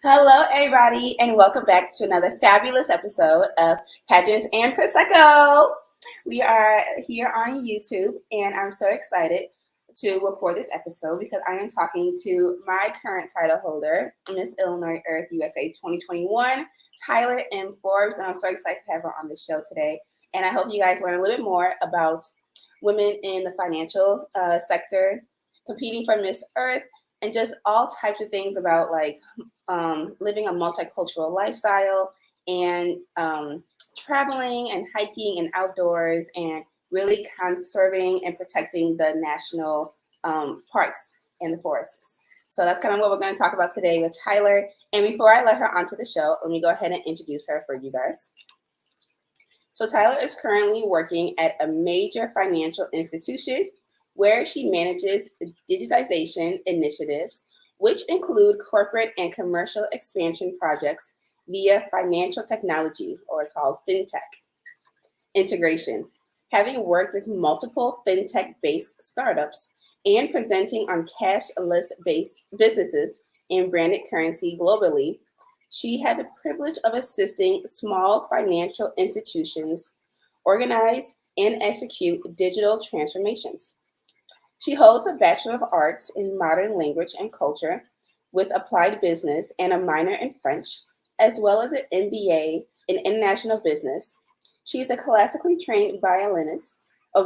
Hello, everybody, and welcome back to another fabulous episode of Pageants and Prosecco. We are here on YouTube, and I'm so excited to record this episode because I am talking to my current title holder, Miss Illinois Earth USA 2021, Tyler M. Forbes, and I'm so excited to have her on the show today. And I hope you guys learn a little bit more about women in the financial sector competing for Miss Earth and just all types of things about living a multicultural lifestyle and traveling and hiking and outdoors and really conserving and protecting the national parks and the forests. So that's kind of what we're going to talk about today with Tyler. And before I let her onto the show, let me go ahead and introduce her for you guys. So Tyler is currently working at a major financial institution where she manages digitization initiatives, which include corporate and commercial expansion projects via financial technology, or called fintech integration. Having worked with multiple fintech-based startups and presenting on cashless-based businesses and branded currency globally, she had the privilege of assisting small financial institutions organize and execute digital transformations. She holds a Bachelor of Arts in Modern Language and Culture with Applied Business and a minor in French, as well as an MBA in International Business. She's a classically trained violist, a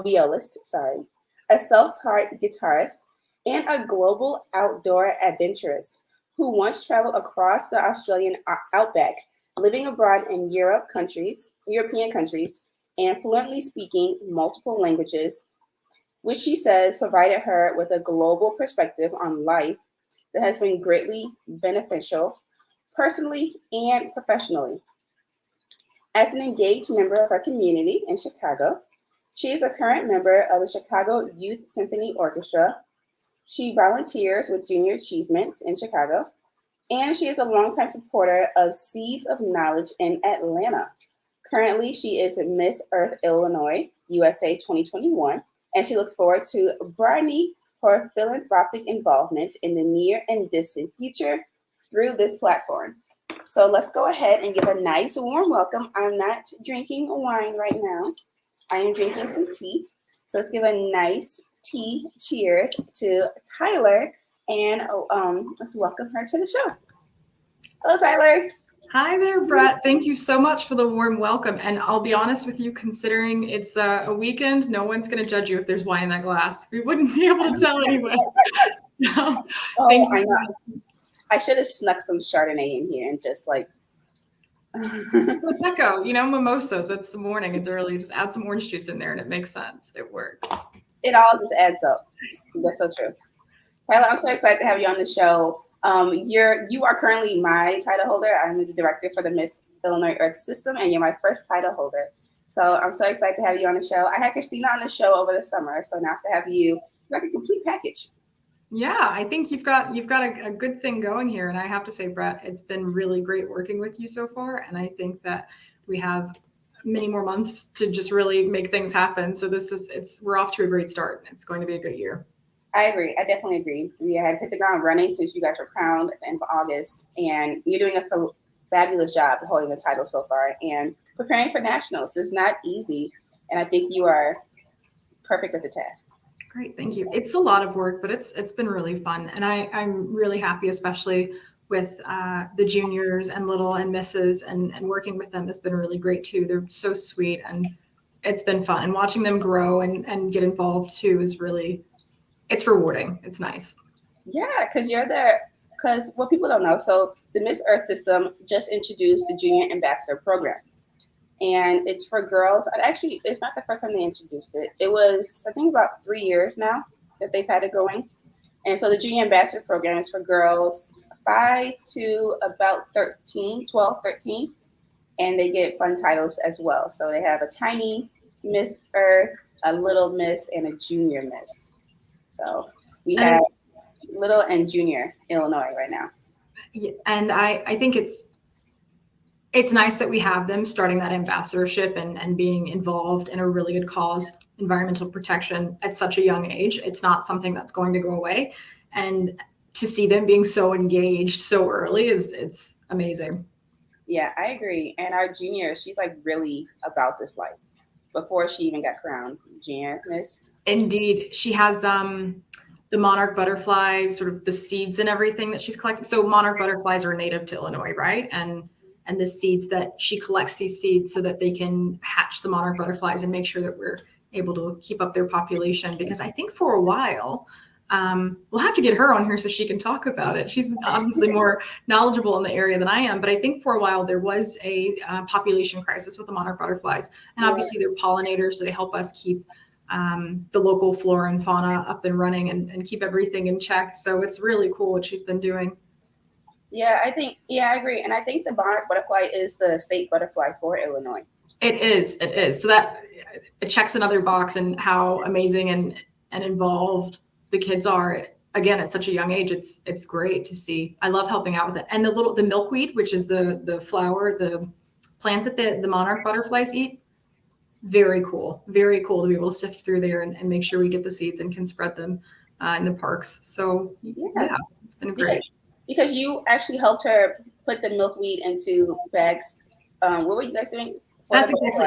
self-taught guitarist, and a global outdoor adventurist who once traveled across the Australian outback, living abroad in European countries, and fluently speaking multiple languages, which she says provided her with a global perspective on life that has been greatly beneficial personally and professionally. As an engaged member of her community in Chicago, she is a current member of the Chicago Youth Symphony Orchestra. She volunteers with Junior Achievement in Chicago, and she is a longtime supporter of Seeds of Knowledge in Atlanta. Currently, she is Miss Earth Illinois USA 2021, and she looks forward to broadening her philanthropic involvement in the near and distant future through this platform. So let's go ahead and give a nice warm welcome. I'm not drinking wine right now. I am drinking some tea. So let's give a nice tea cheers to Tyler, and let's welcome her to the show. Hello, Tyler. Hi there, Brett. Thank you so much for the warm welcome. And I'll be honest with you, considering it's a weekend, no one's going to judge you if there's wine in that glass. We wouldn't be able to tell anyway. So, thank you. I know. I should have snuck some Chardonnay in here and just Prosecco, mimosas. It's the morning. It's early. Just add some orange juice in there and it makes sense. It works. It all just adds up. That's so true. Tyler, I'm so excited to have you on the show. You are currently my title holder. I'm the director for the Miss Illinois Earth System, and you're my first title holder. So I'm so excited to have you on the show. I had Christina on the show over the summer, so now to have you, like a complete package. Yeah, I think you've got a good thing going here, and I have to say, Brett, it's been really great working with you so far, and I think that we have many more months to just really make things happen. So we're off to a great start. It's going to be a good year. I agree. I definitely agree. We had hit the ground running since you guys were crowned at the end of August, and you're doing a fabulous job holding the title so far and preparing for nationals. It's not easy, and I think you are perfect with the task. Great, thank you. It's a lot of work, but it's been really fun, and I'm really happy, especially with the juniors and little and misses, and working with them has been really great too. They're so sweet, and it's been fun. And watching them grow and get involved too is really. It's rewarding. It's nice. Yeah, because what people don't know, so the Miss Earth system just introduced the Junior Ambassador Program. And it's for girls. Actually, it's not the first time they introduced it. It was, I think, about 3 years now that they've had it going. And so the Junior Ambassador Program is for girls 5 to about 12, 13. And they get fun titles as well. So they have a tiny Miss Earth, a little Miss, and a junior Miss. So we have little and junior Illinois right now. Yeah, and I think it's nice that we have them starting that ambassadorship and being involved in a really good cause, environmental protection, at such a young age. It's not something that's going to go away. And to see them being so engaged so early it's amazing. Yeah, I agree. And our junior, she's like really about this life before she even got crowned junior miss. Indeed, she has the monarch butterflies, sort of the seeds and everything that she's collecting. So monarch butterflies are native to Illinois, right? And the seeds that she collects these seeds so that they can hatch the monarch butterflies and make sure that we're able to keep up their population. Because I think for a while, we'll have to get her on here so she can talk about it. She's obviously more knowledgeable in the area than I am, but I think for a while there was a population crisis with the monarch butterflies. And obviously they're pollinators, so they help us keep the local flora and fauna up and running and keep everything in check. So it's really cool what she's been doing. Yeah, I agree. And I think the monarch butterfly is the state butterfly for Illinois. It is. It is. So that it checks another box and how amazing and involved the kids are. Again, at such a young age, it's great to see. I love helping out with it. And the milkweed, which is the flower, the plant that the monarch butterflies eat. Very cool to be able to sift through there and make sure we get the seeds and can spread them in the parks. So yeah, it's been great. Because you actually helped her put the milkweed into bags. What were you guys doing? That's exactly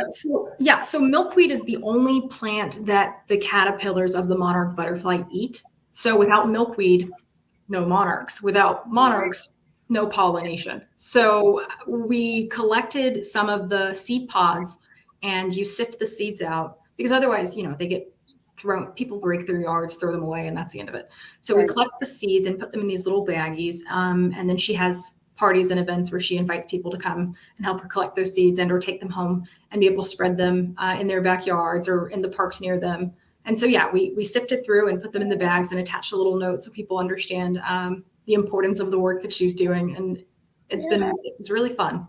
it. So milkweed is the only plant that the caterpillars of the monarch butterfly eat. So without milkweed, no monarchs. Without monarchs, no pollination. So we collected some of the seed pods and you sift the seeds out because otherwise, they get thrown, people break their yards, throw them away, and that's the end of it. So we collect the seeds and put them in these little baggies. And then she has parties and events where she invites people to come and help her collect those seeds and or take them home and be able to spread them in their backyards or in the parks near them. And so, we sifted through and put them in the bags and attached a little note so people understand the importance of the work that she's doing. And it's really fun.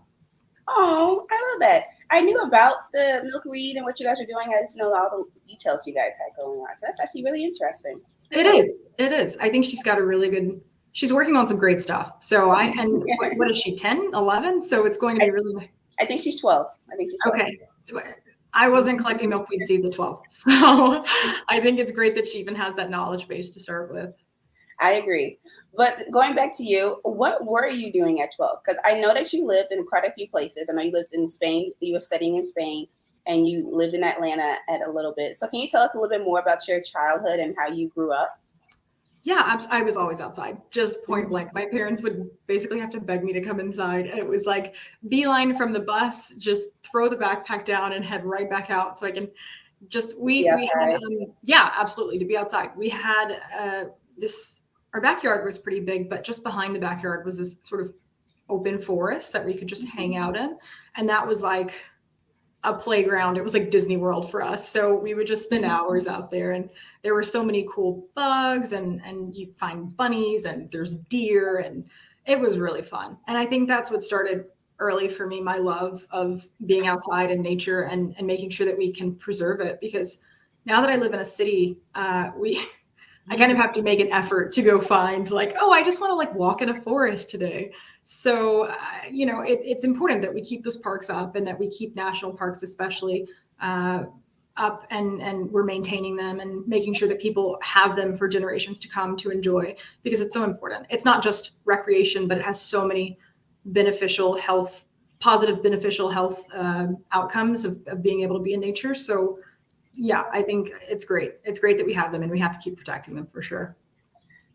Oh, I love that. I knew about the milkweed and what you guys are doing. I just know all the details you guys had going on. So that's actually really interesting. It is. It is. I think she's got she's working on some great stuff. So what is she, 10, 11? So it's going to be really nice. I think she's 12. Okay. I wasn't collecting milkweed seeds at 12. So I think it's great that she even has that knowledge base to start with. I agree. But going back to you, what were you doing at 12? Because I know that you lived in quite a few places. I know you lived in Spain. You were studying in Spain, and you lived in Atlanta at a little bit. So can you tell us a little bit more about your childhood and how you grew up? Yeah, I was always outside, just point blank. My parents would basically have to beg me to come inside. It was like beeline from the bus, just throw the backpack down and head right back out so I can just, we had, absolutely, to be outside. We had our backyard was pretty big, but just behind the backyard was this sort of open forest that we could just hang out in. And that was like a playground. It was like Disney World for us. So we would just spend hours out there and there were so many cool bugs and you find bunnies and there's deer and it was really fun. And I think that's what started early for me, my love of being outside in nature and making sure that we can preserve it. Because now that I live in a city, I kind of have to make an effort to go find I just want to walk in a forest today. So, it's important that we keep those parks up and that we keep national parks, especially up and we're maintaining them and making sure that people have them for generations to come to enjoy because it's so important. It's not just recreation, but it has so many positive beneficial health outcomes of being able to be in nature. So yeah, I think it's great. It's great that we have them and we have to keep protecting them for sure.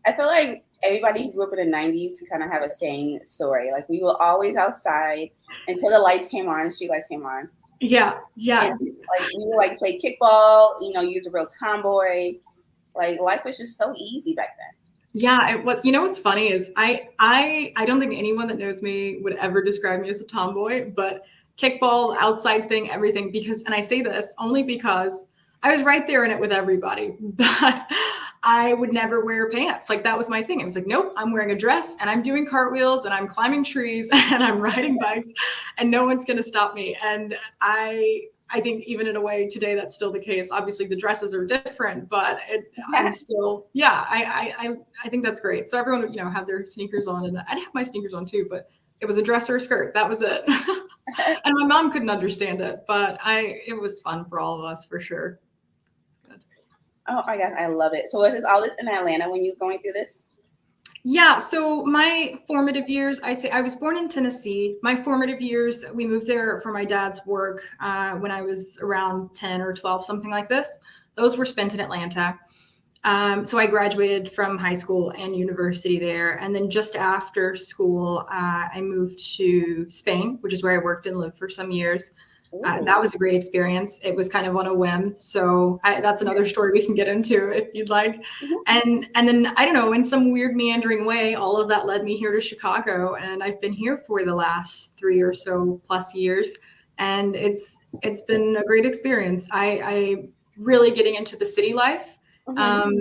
I feel like everybody who grew up in the 90s kind of have a same story. Like we were always outside until the lights came on, street lights came on. Yeah. And, we would play kickball, you was a real tomboy. Life was just so easy back then. Yeah, it was. What's funny is I don't think anyone that knows me would ever describe me as a tomboy, but kickball, outside thing, everything, and I say this only because I was right there in it with everybody, but I would never wear pants. That was my thing. I was like, nope, I'm wearing a dress and I'm doing cartwheels and I'm climbing trees and I'm riding bikes and no one's going to stop me. And I think even in a way today, that's still the case. Obviously the dresses are different, but I'm still, I think that's great. So everyone would, have their sneakers on and I'd have my sneakers on too, but it was a dress or a skirt. That was it. And my mom couldn't understand it, but it was fun for all of us for sure. Oh my God, I love it. So was all this in Atlanta when you were going through this? Yeah, so my formative years, I was born in Tennessee. My formative years, we moved there for my dad's work when I was around 10 or 12, something like this. Those were spent in Atlanta. So I graduated from high school and university there. And then just after school, I moved to Spain, which is where I worked and lived for some years. That was a great experience. It was kind of on a whim. So that's another story we can get into if you'd like. And then I don't know, in some weird meandering way, all of that led me here to Chicago, and I've been here for the last 3 or so plus years, and it's been a great experience. I really getting into the city life. Um,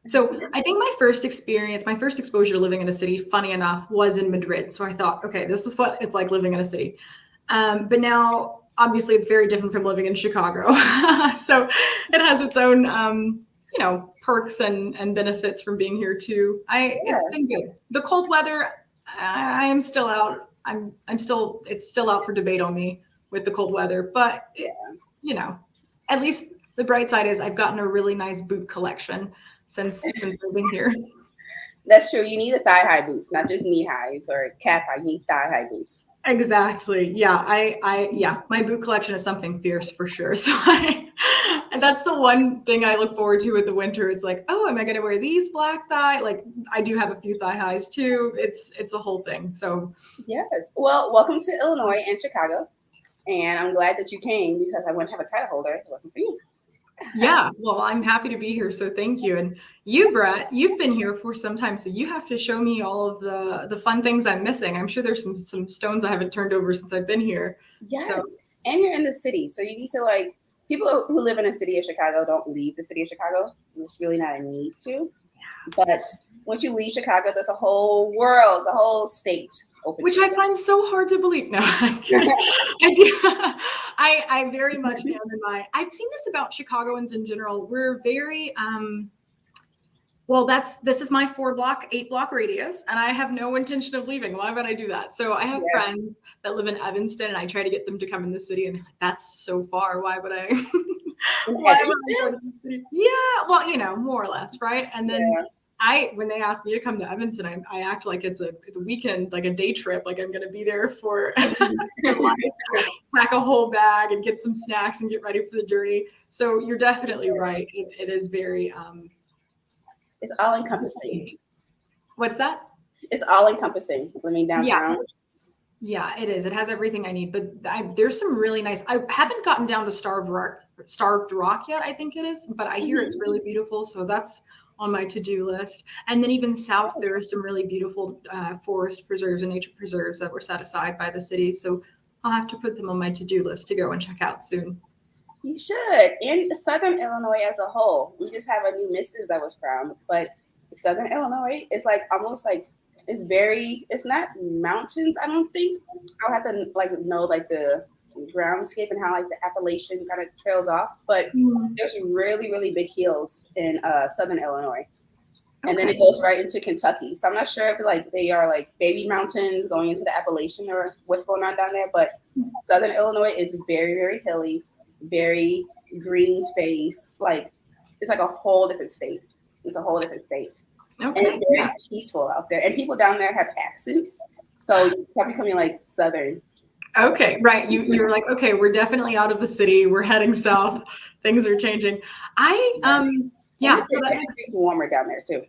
so I think my first experience, my first exposure to living in a city, funny enough, was in Madrid. So I thought, okay, this is what it's like living in a city. But now, obviously, it's very different from living in Chicago. So it has its own, perks and benefits from being here too. It's been good. The cold weather, I am still out. I'm still, it's still out for debate on me with the cold weather. But at least the bright side is I've gotten a really nice boot collection since moving here. That's true. You need the thigh high boots, not just knee highs or calf high. You need thigh high boots. Exactly. Yeah. My boot collection is something fierce for sure. So and that's the one thing I look forward to with the winter. It's like, oh, am I going to wear these black thigh? Like I do have a few thigh highs too. It's a whole thing. So yes. Well, welcome to Illinois and Chicago. And I'm glad that you came because I wouldn't have a title holder if it wasn't for you. Yeah, well, I'm happy to be here. So thank you. And you, Brett, you've been here for some time, so you have to show me all of the fun things I'm missing. I'm sure there's some stones I haven't turned over since I've been here. Yes. So. And you're in the city. So you need to people who live in the city of Chicago don't leave the city of Chicago. It's really not a need to. But once you leave Chicago, there's a whole world, a whole state open. Which I find so hard to believe. No, I do. I very much am in my. I've seen this about Chicagoans in general. We're very well, this is my 8 block radius, and I have no intention of leaving. Why would I do that? So I have friends that live in Evanston, and I try to get them to come in the city, and they're like, that's so far. Why would I? Why would I go to the city? Yeah, well, more or less, right? And then when they ask me to come to Evanston, I act like it's a weekend, like a day trip, like I'm going to be there for pack a whole bag and get some snacks and get ready for the journey. So you're definitely right. It is very. It's all encompassing. What's that? It's all encompassing. Living downtown. Yeah, it is. It has everything I need. But there's some really nice. I haven't gotten down to Starved Rock yet. I think it is, but I hear it's really beautiful. So that's on my to-do list. And then even south, there are some really beautiful forest preserves and nature preserves that were set aside by the city. So I'll have to put them on my to-do list to go and check out soon. You should. In Southern Illinois as a whole, we just have a new Mrs. that was crowned, but Southern Illinois is almost like it's not mountains, I don't think. I'll have to know the groundscape and how the Appalachian kind of trails off, but there's really, really big hills in Southern Illinois. And then it goes right into Kentucky. So I'm not sure if they are baby mountains going into the Appalachian or what's going on down there, but Southern Illinois is very, very hilly, very green space. It's like a whole different state. It's a whole different state. Okay. And it's very peaceful out there. And people down there have accents. So you start becoming Southern. Okay, right. You were like, okay, we're definitely out of the city. We're heading south. Things are changing. It's warmer down there too.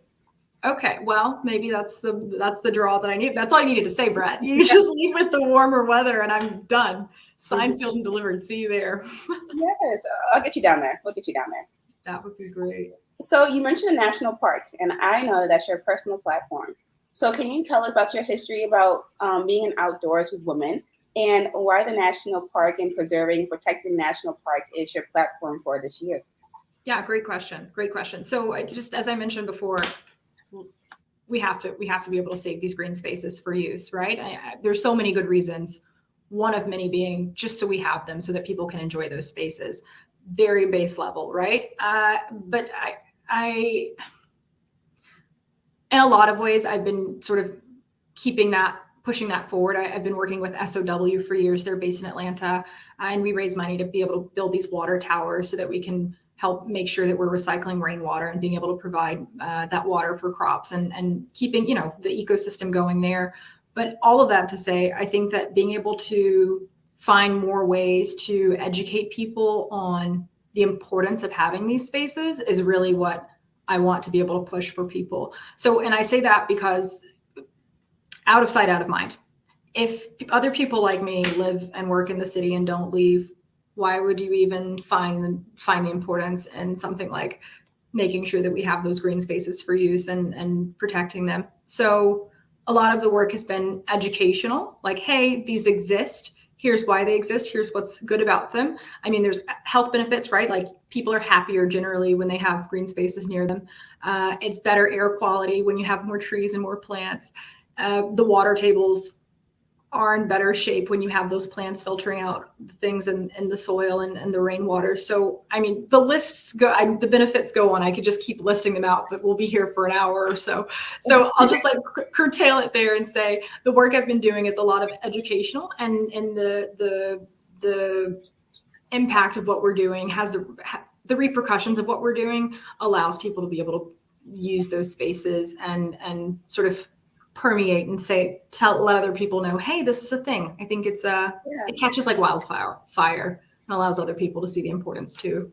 Okay, well, maybe that's the draw that I need. That's all I needed to say, Brett. You just leave with the warmer weather, and I'm done. Signed, sealed, and delivered. See you there. Yes, I'll get you down there. We'll get you down there. That would be great. So you mentioned a national park, and I know that's your personal platform. So can you tell us about your history about being in outdoors with women, and why the national park and preserving, protecting national park is your platform for this year? Yeah, great question. Great question. So just as I mentioned before, we have to be able to save these green spaces for use, right? There's so many good reasons. One of many being just so we have them so that people can enjoy those spaces. Very base level, right? But I, in a lot of ways, I've been sort of pushing that forward. I've been working with SOW for years. They're based in Atlanta, and we raise money to be able to build these water towers so that we can help make sure that we're recycling rainwater and being able to provide that water for crops and keeping, the ecosystem going there. But all of that to say, I think that being able to find more ways to educate people on the importance of having these spaces is really what I want to be able to push for people. So, and I say that because out of sight, out of mind. If other people like me live and work in the city and don't leave, why would you even find the importance in something like making sure that we have those green spaces for use and protecting them? So a lot of the work has been educational, like, hey, these exist. Here's why they exist. Here's what's good about them. I mean, there's health benefits, right? Like people are happier generally when they have green spaces near them. It's better air quality when you have more trees and more plants. The water tables are in better shape when you have those plants filtering out things in the soil and the rainwater. So, I mean, the benefits go on. I could just keep listing them out, but we'll be here for an hour or so. So I'll just like curtail it there and say the work I've been doing is a lot of educational, and the impact of what we're doing has the repercussions of what we're doing allows people to be able to use those spaces and sort of permeate and let other people know, hey, this is a thing. I think it catches like fire and allows other people to see the importance too.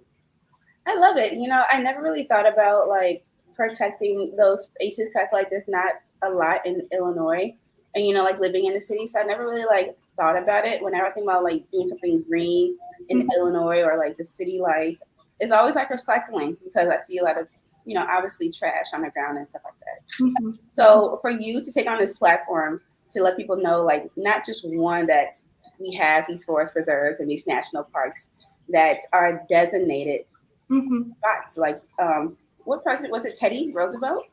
I love it. I never really thought about like protecting those spaces. 'Cause I feel like there's not a lot in Illinois, and like living in the city, so I never really like thought about it. Whenever I think about like doing something green in Illinois or like the city life, it's always like recycling because I see a lot of obviously trash on the ground and stuff like that. Mm-hmm. So for you to take on this platform to let people know, like not just one that we have these forest preserves and these national parks that are designated spots, like what president was it? Teddy Roosevelt?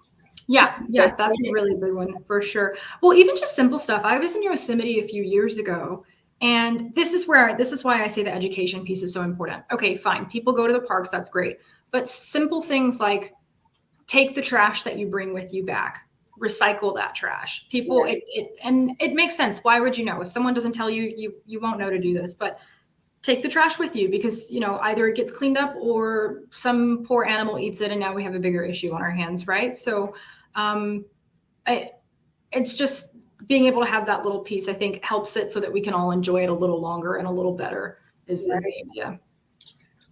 Yeah, that's a really big one for sure. Well, even just simple stuff. I was in Yosemite a few years ago, and this is why I say the education piece is so important. Okay, fine. People go to the parks, that's great. But simple things like take the trash that you bring with you back, recycle that trash. People, it makes sense. Why would you know? If someone doesn't tell you, you won't know to do this. But take the trash with you because either it gets cleaned up or some poor animal eats it, and now we have a bigger issue on our hands, right? So, it's just being able to have that little piece. I think helps it so that we can all enjoy it a little longer and a little better. Is the idea.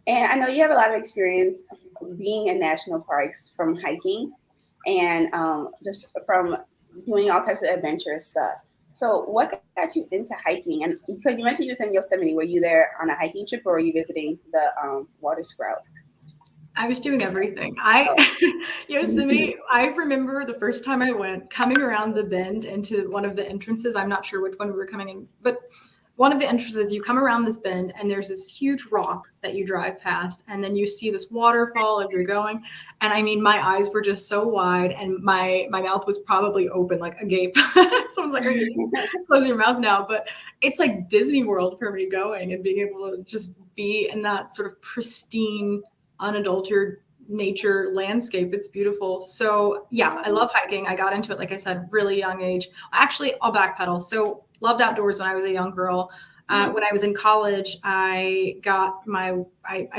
And I know you have a lot of experience being in national parks from hiking and just from doing all types of adventurous stuff. So, what got you into hiking? And because you mentioned you was in Yosemite, were you there on a hiking trip or were you visiting the water sprout? I was doing everything. Yosemite, I remember the first time I went, coming around the bend into one of the entrances. I'm not sure which one we were coming in, but one of the entrances, you come around this bend and there's this huge rock that you drive past, and then you see this waterfall as you're going. And I mean, my eyes were just so wide and my mouth was probably open, like agape. Someone's like, okay, close your mouth now. But it's like Disney World for me going and being able to just be in that sort of pristine, unadulterated nature landscape. It's beautiful. So yeah, I love hiking. I got into it, like I said, really young age. Actually, I'll backpedal. So loved outdoors when I was a young girl. When I was in college, I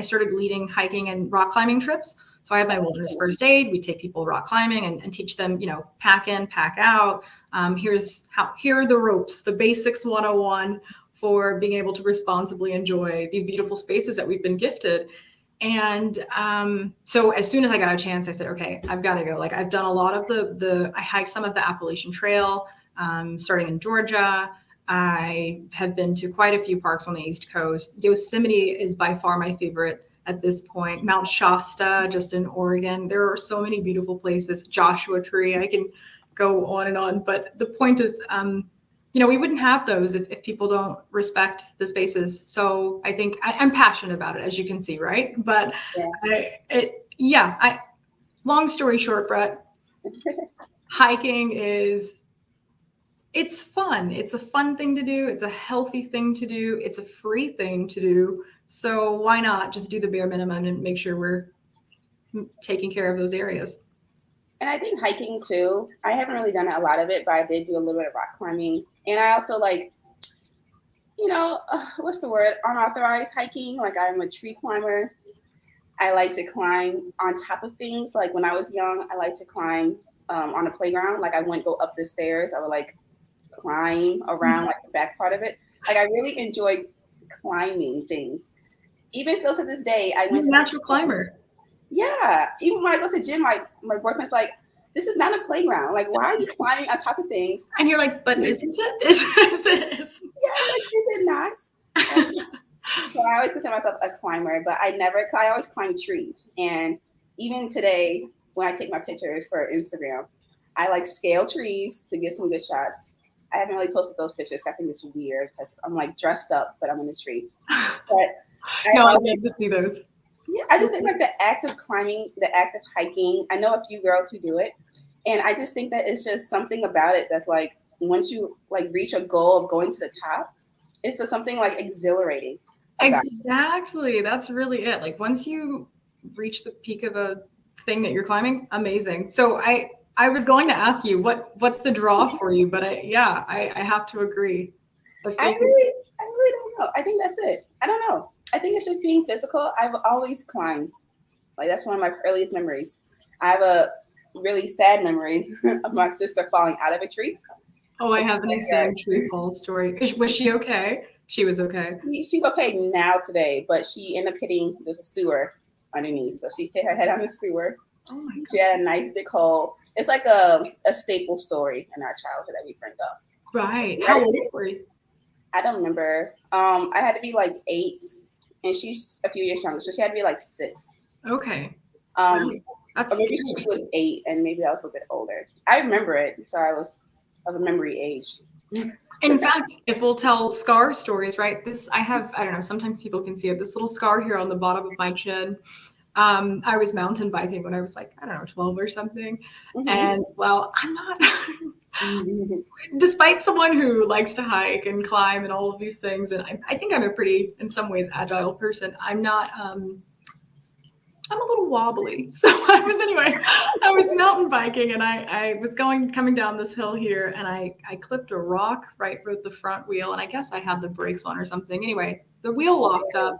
started leading hiking and rock climbing trips. So I had my wilderness first aid. We take people rock climbing and teach them, pack in, pack out. Here are the ropes, the basics 101 for being able to responsibly enjoy these beautiful spaces that we've been gifted. And so as soon as I got a chance, I said, okay, I've got to go. Like I've done a lot of I hiked some of the Appalachian Trail, starting in Georgia. I have been to quite a few parks on the East Coast. Yosemite is by far my favorite at this point. Mount Shasta, just in Oregon. There are so many beautiful places. Joshua Tree, I can go on and on. But the point is, we wouldn't have those if people don't respect the spaces. So I think I'm passionate about it, as you can see, right? But long story short, Brett, hiking it's fun. It's a fun thing to do. It's a healthy thing to do. It's a free thing to do. So why not just do the bare minimum and make sure we're taking care of those areas? And I think hiking too. I haven't really done a lot of it, but I did do a little bit of rock climbing. And I also like, what's the word? Unauthorized hiking. Like I'm a tree climber. I like to climb on top of things. Like when I was young, I like to climb on a playground. Like I wouldn't go up the stairs. I would like climb around like the back part of it. Like I really enjoy climbing things. Even still to this day, I You're went a to the natural gym. climber. Yeah, even when I go to the gym, my boyfriend's like, "This is not a playground. Like, why are you climbing on top of things?" And you're like, but Yes, isn't it? like is it not? So I always consider myself a climber, but I always climb trees. And even today, when I take my pictures for Instagram, I like scale trees to get some good shots. I haven't really posted those pictures. I think it's weird because I'm like dressed up, but I'm in the tree. But I No, I'd always, love to see those. yeah, I just think like the act of climbing, the act of hiking. I know a few girls who do it, and I just think that it's just something about it that's like once you like reach a goal of going to the top, it's just something like exhilarating about it. Exactly. That's really it. Like once you reach the peak of a thing that you're climbing, amazing. So I was going to ask you what's the draw for you, but I have to agree. Like I this is really, I really don't know. I think that's it. I don't know. I think it's just being physical. I've always climbed. Like that's one of my earliest memories. I have a really sad memory of my sister falling out of a tree. oh, I In the have an backyard. insane tree fall story. Was she okay? She was okay. She's okay now today, but she ended up hitting there's a sewer underneath, so she hit her head on the sewer. Oh my She god. had a nice big hole. It's like a staple story in our childhood that we bring up. Right. We How had old a- were you? I don't remember. I had to be like 8, and she's a few years younger, so she had to be like 6. Okay. Um, Wow. or That's maybe she was 8, and maybe I was a little bit older. I remember it, so I was of a memory age. in fact, if we'll tell scar stories, right? This I have, I don't know, sometimes people can see it. This little scar here on the bottom of my chin. I was mountain biking when I was like, I don't know, 12 or something. Hmm. And well, I'm not, despite someone who likes to hike and climb and all of these things, and I think I'm a pretty, in some ways, agile person. I'm not, I'm a little wobbly. So I was mountain biking and I was coming down this hill here and I clipped a rock right with the front wheel. And I guess I had the brakes on or something. Anyway, the wheel locked up,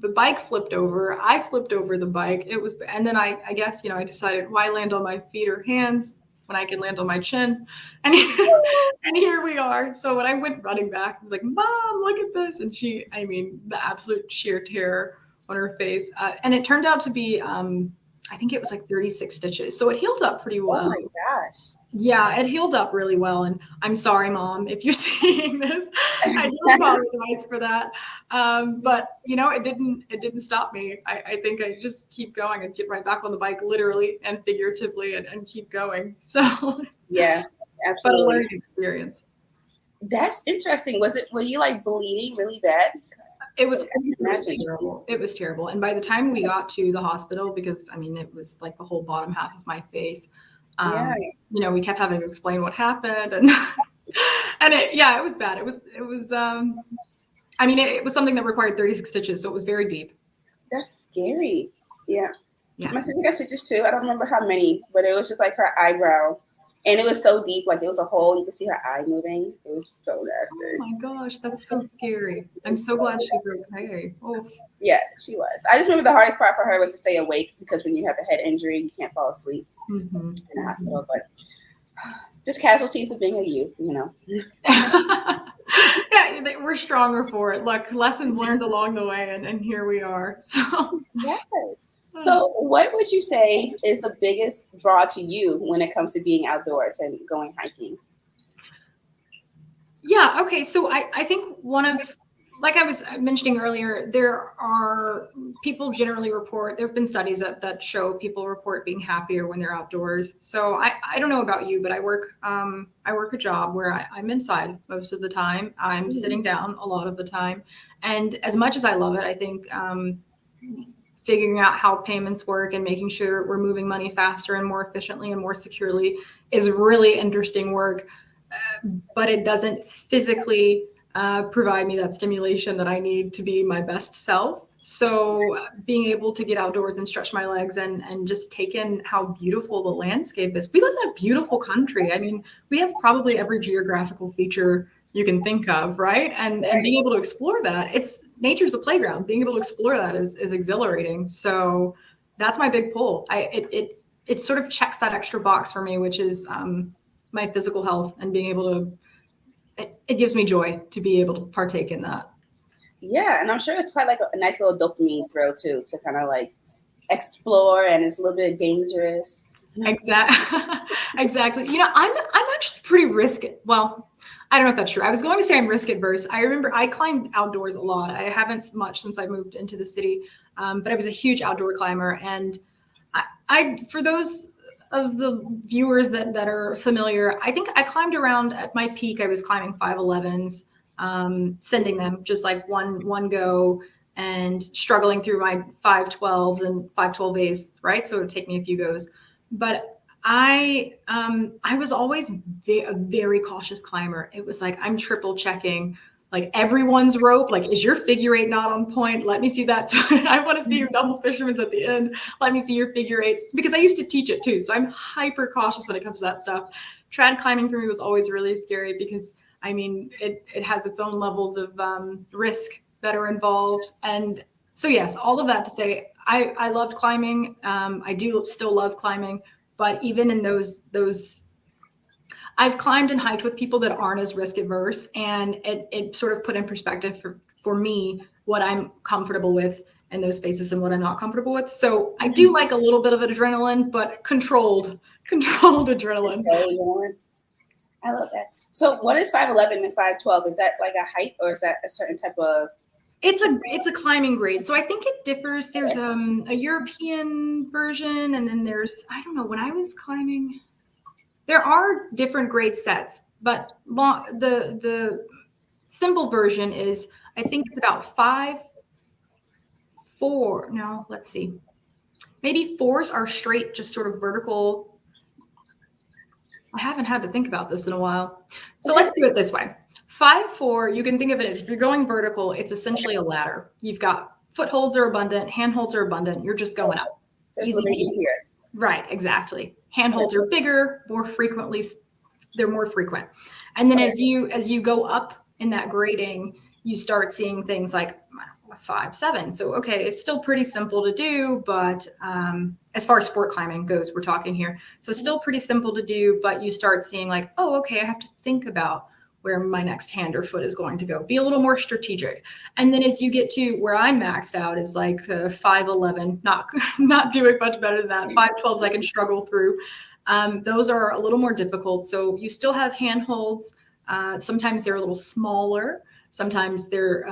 the bike flipped over. I flipped over the bike. It was, and then I guess, I decided why land on my feet or hands when I can land on my chin. And, and here we are. So when I went running back, I was like, Mom, look at this. And I mean, the absolute sheer terror on her face. And it turned out to be, I think it was like 36 stitches. So it healed up pretty Oh well. my gosh. Yeah, it healed up really well. And I'm sorry, Mom, if you're seeing this. I do apologize for that. But it didn't stop me. I think I just keep going and get right back on the bike, literally and figuratively, and keep going. So, Yeah, but a absolutely. learning experience. That's interesting. Were you like bleeding really bad? It Like, was I can it was imagine. terrible. It was terrible. And by the time we got to the hospital, because I mean it was like the whole bottom half of my face, Yeah. we kept having to explain what happened and and it was bad. It was I mean it was something that required 36 stitches, so it was very deep. That's scary. Yeah. Yeah. My sister got stitches too. I don't remember how many, but it was just like her eyebrow. And it was so deep, like it was a hole. You could see her eye moving. It was so Oh nasty. my gosh, that's so scary. It I'm was so so glad she's nasty. okay. Oh, Yeah, she was. I just remember the hardest part for her was to stay awake because when you have a head injury, you can't fall asleep mm-hmm. in the Mm-hmm. hospital. But just casualties of being a youth. Yeah, we're stronger for it. Look, lessons learned along the way, and here we are. So, Yes. So, what would you say is the biggest draw to you when it comes to being outdoors and going hiking? yeah, okay. So I think like I was mentioning earlier, there are people generally report, there have been studies that show people report being happier when they're outdoors. So I don't know about you, but I work a job where I'm inside most of the time. I'm Mhm. sitting down a lot of the time. And as much as I love it, I think figuring out how payments work and making sure we're moving money faster and more efficiently and more securely is really interesting work, but it doesn't physically provide me that stimulation that I need to be my best self. So being able to get outdoors and stretch my legs and just take in how beautiful the landscape is. We live in a beautiful country. I mean, we have probably every geographical feature you can think of, right? And being able to explore that, nature's a playground. Being able to explore that is exhilarating. So that's my big pull. It sort of checks that extra box for me, which is my physical health and being able to. It gives me joy to be able to partake in that. Yeah, and I'm sure it's probably like a nice little dopamine thrill too, to kind of like explore, and it's a little bit dangerous. Exactly. I'm actually pretty well, I don't know if that's true. I was going to say I'm risk adverse. I remember I climbed outdoors a lot. I haven't much since I moved into the city, but I was a huge outdoor climber. And I for those of the viewers that are familiar, I think I climbed around at my peak. I was climbing 511s, sending them just like one go and struggling through my 512s and 512As, right? So it would take me a few goes. But I was always a very cautious climber. It was like I'm triple checking like everyone's rope. Like, is your figure eight not on point? Let me see that. I want to see your double fisherman's at the end. Let me see your figure eights, because I used to teach it too. So I'm hyper cautious when it comes to that stuff. Trad climbing for me was always really scary because I mean, it has its own levels of risk that are involved. And so, yes, all of that to say, I loved climbing. I do still love climbing, but even in those I've climbed and hiked with people that aren't as risk adverse, and it sort of put in perspective for me what I'm comfortable with in those spaces and what I'm not comfortable with. So I do like a little bit of adrenaline, but controlled adrenaline. I love that. So what is 511 and 512? Is that like a height, or is that a certain type of? It's a climbing grade. So I think it differs. There's a European version, and then there's, I don't know, when I was climbing, there are different grade sets, but the simple version is, I think it's about 4. No, let's see. Maybe 4s are straight, just sort of vertical. I haven't had to think about this in a while. So let's do it this way. 5-4, you can think of it as, if you're going vertical, it's essentially a ladder. You've got footholds are abundant, handholds are abundant. You're just going up. Easy peasy. Right, exactly. Handholds are bigger, they're more frequent. And then as you go up in that grading, you start seeing things like 5-7. So okay, it's still pretty simple to do, but as far as sport climbing goes, we're talking here. So it's still pretty simple to do, but you start seeing like, oh, okay, I have to think about where my next hand or foot is going to go. Be a little more strategic. And then as you get to where I'm maxed out is like 511, not doing much better than that. 512s I can struggle through. Those are a little more difficult. So you still have handholds. Sometimes they're a little smaller. Sometimes they're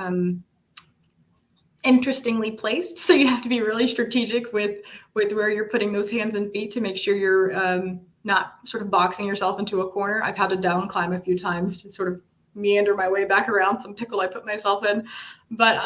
interestingly placed. So you have to be really strategic with where you're putting those hands and feet to make sure you're not sort of boxing yourself into a corner. I've had to down climb a few times to sort of meander my way back around some pickle I put myself in. But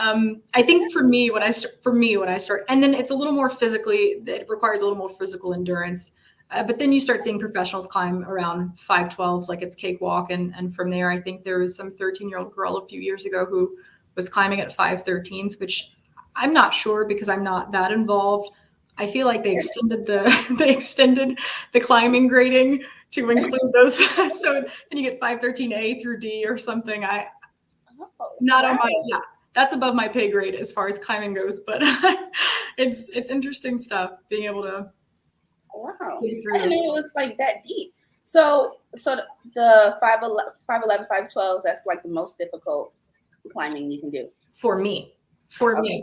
I think for me, when I start, and then it's a little more physically, it requires a little more physical endurance. But then you start seeing professionals climb around 512s like it's cakewalk. And from there, I think there was some 13-year-old girl a few years ago who was climbing at 513s, which I'm not sure because I'm not that involved. I feel like they extended the climbing grading to include those. So then you get 513A through D or something. Yeah, that's above my pay grade as far as climbing goes, but it's interesting stuff being able to. Wow, I didn't know it was like that deep. So the 511, 512, that's like the most difficult climbing you can do. For me.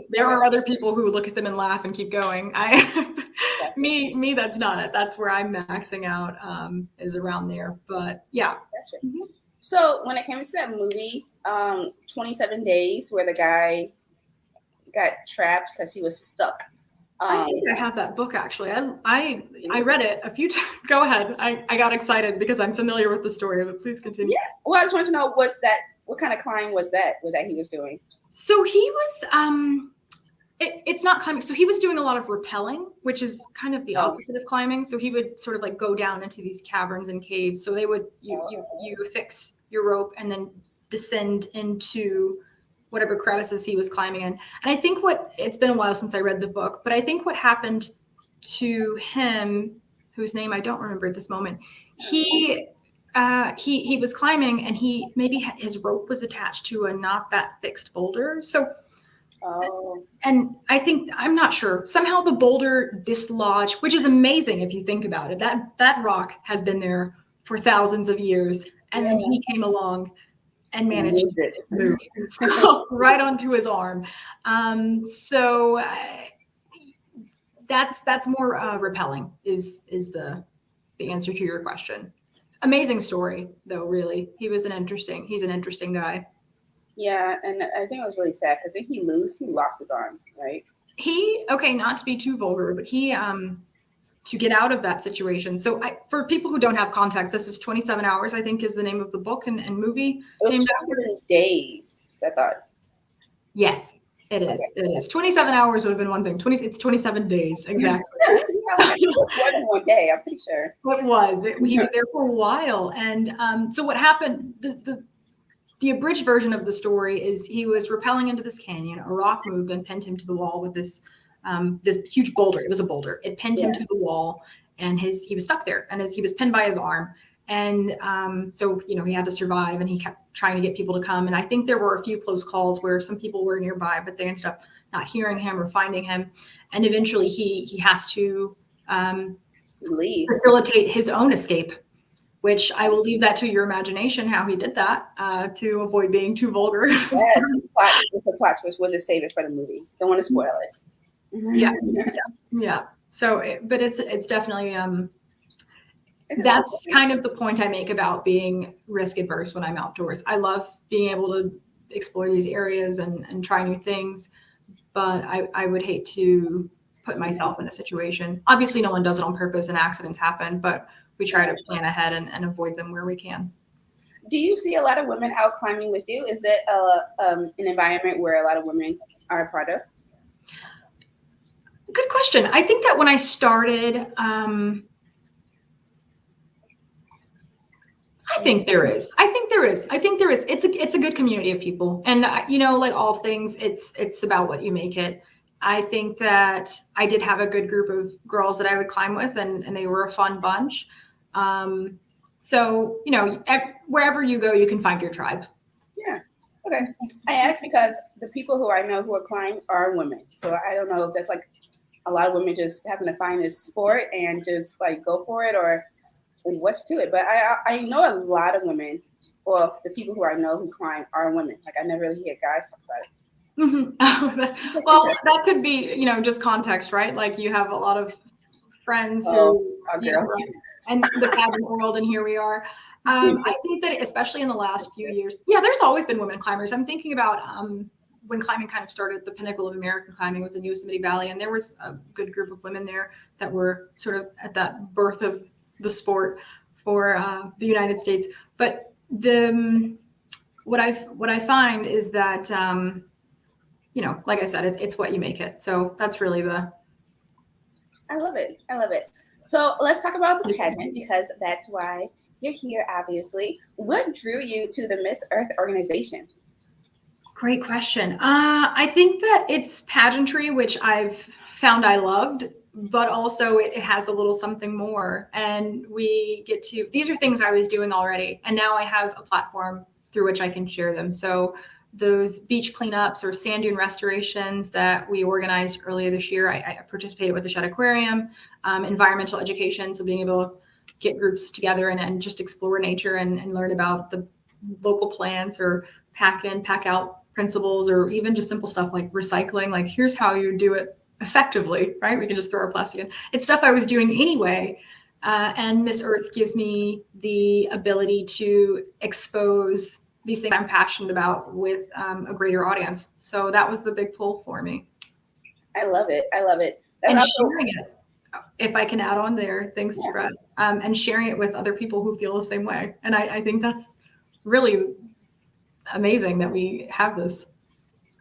There are other people who look at them and laugh and keep going. Me, that's not it. That's where I'm maxing out, is around there. But yeah. Gotcha. So when it came to that movie, 27 Days, where the guy got trapped because he was stuck. I think I have that book actually. I read it a few times. Go ahead. I got excited because I'm familiar with the story, but please continue. Yeah. Well, I just want to know what kind of climb was that he was doing? So he was it's not climbing. So he was doing a lot of rappelling, which is kind of the opposite of climbing. So he would sort of like go down into these caverns and caves. So they would you affix your rope and then descend into whatever crevices he was climbing in. And I think it's been a while since I read the book, but I think what happened to him, whose name I don't remember at this moment, he he was climbing, and his rope was attached to a not that fixed boulder. So, and I think, I'm not sure, somehow the boulder dislodged, which is amazing if you think about it. That rock has been there for thousands of years, and then he came along and managed to move so, right onto his arm. So that's more repelling is the answer to your question. Amazing story though, really. He's an interesting guy. Yeah, and I think it was really sad because he lost his arm, right? Not to be too vulgar, but he to get out of that situation. So for people who don't have context, this is 27 Hours, I think is the name of the book and movie. It was 27 days, I thought. Yes, it is. Okay. It is. 27 hours would have been one thing. It's 27 days, exactly. More than one day, I'm pretty sure. It was. He was there for a while. And so what happened, the abridged version of the story is he was rappelling into this canyon. A rock moved and pinned him to the wall with this huge boulder. It was a boulder. It pinned him to the wall, and he was stuck there. And he was pinned by his arm. And so, he had to survive, and he kept trying to get people to come. And I think there were a few close calls where some people were nearby, but they ended up not hearing him or finding him. And eventually he has to facilitate his own escape, which I will leave that to your imagination, how he did that to avoid being too vulgar. Yes, the plot twist. We'll just save it for the movie. Don't want to spoil it. Yeah. So, but it's definitely, that's kind of the point I make about being risk adverse when I'm outdoors. I love being able to explore these areas and try new things, but I would hate to put myself in a situation. Obviously, no one does it on purpose and accidents happen, but we try to plan ahead and avoid them where we can. Do you see a lot of women out climbing with you? Is it an environment where a lot of women are a part of? Good question. I think that when I started, I think there is. It's a good community of people. And, like all things, it's about what you make it. I think that I did have a good group of girls that I would climb with, and they were a fun bunch. So, wherever you go, you can find your tribe. Yeah. Okay. I asked because the people who I know who are climbing are women. So I don't know if that's like a lot of women just happen to find this sport and just like go for it, or what's to it. But I know a lot of women, well, the people who I know who climb are women. Like I never really hear guys talk about it. Mm-hmm. Well, that could be, just context, right? Like you have a lot of friends who, and the pageant world, and here we are. I think that especially in the last few years, there's always been women climbers. I'm thinking about when climbing kind of started, the pinnacle of American climbing was in Yosemite Valley, and there was a good group of women there that were sort of at that birth of the sport for the United States. But what I find is that like I said, it's what you make it. So that's really I love it. So let's talk about the pageant, because that's why you're here, obviously. What drew you to the Miss Earth organization? Great question. I think that it's pageantry, which I've found I loved, but also it has a little something more. And these are things I was doing already. And now I have a platform through which I can share them. So those beach cleanups or sand dune restorations that we organized earlier this year, I participated with the Shed Aquarium, environmental education. So being able to get groups together and just explore nature and learn about the local plants, or pack in, pack out principles, or even just simple stuff like recycling. Like, here's how you do it effectively, right? We can just throw our plastic in. It's stuff I was doing anyway. And Miss Earth gives me the ability to expose these things I'm passionate about with a greater audience. So that was the big pull for me. I love it. And sharing it, if I can add on there, thanks, Brett, and sharing it with other people who feel the same way. And I think that's really amazing that we have this.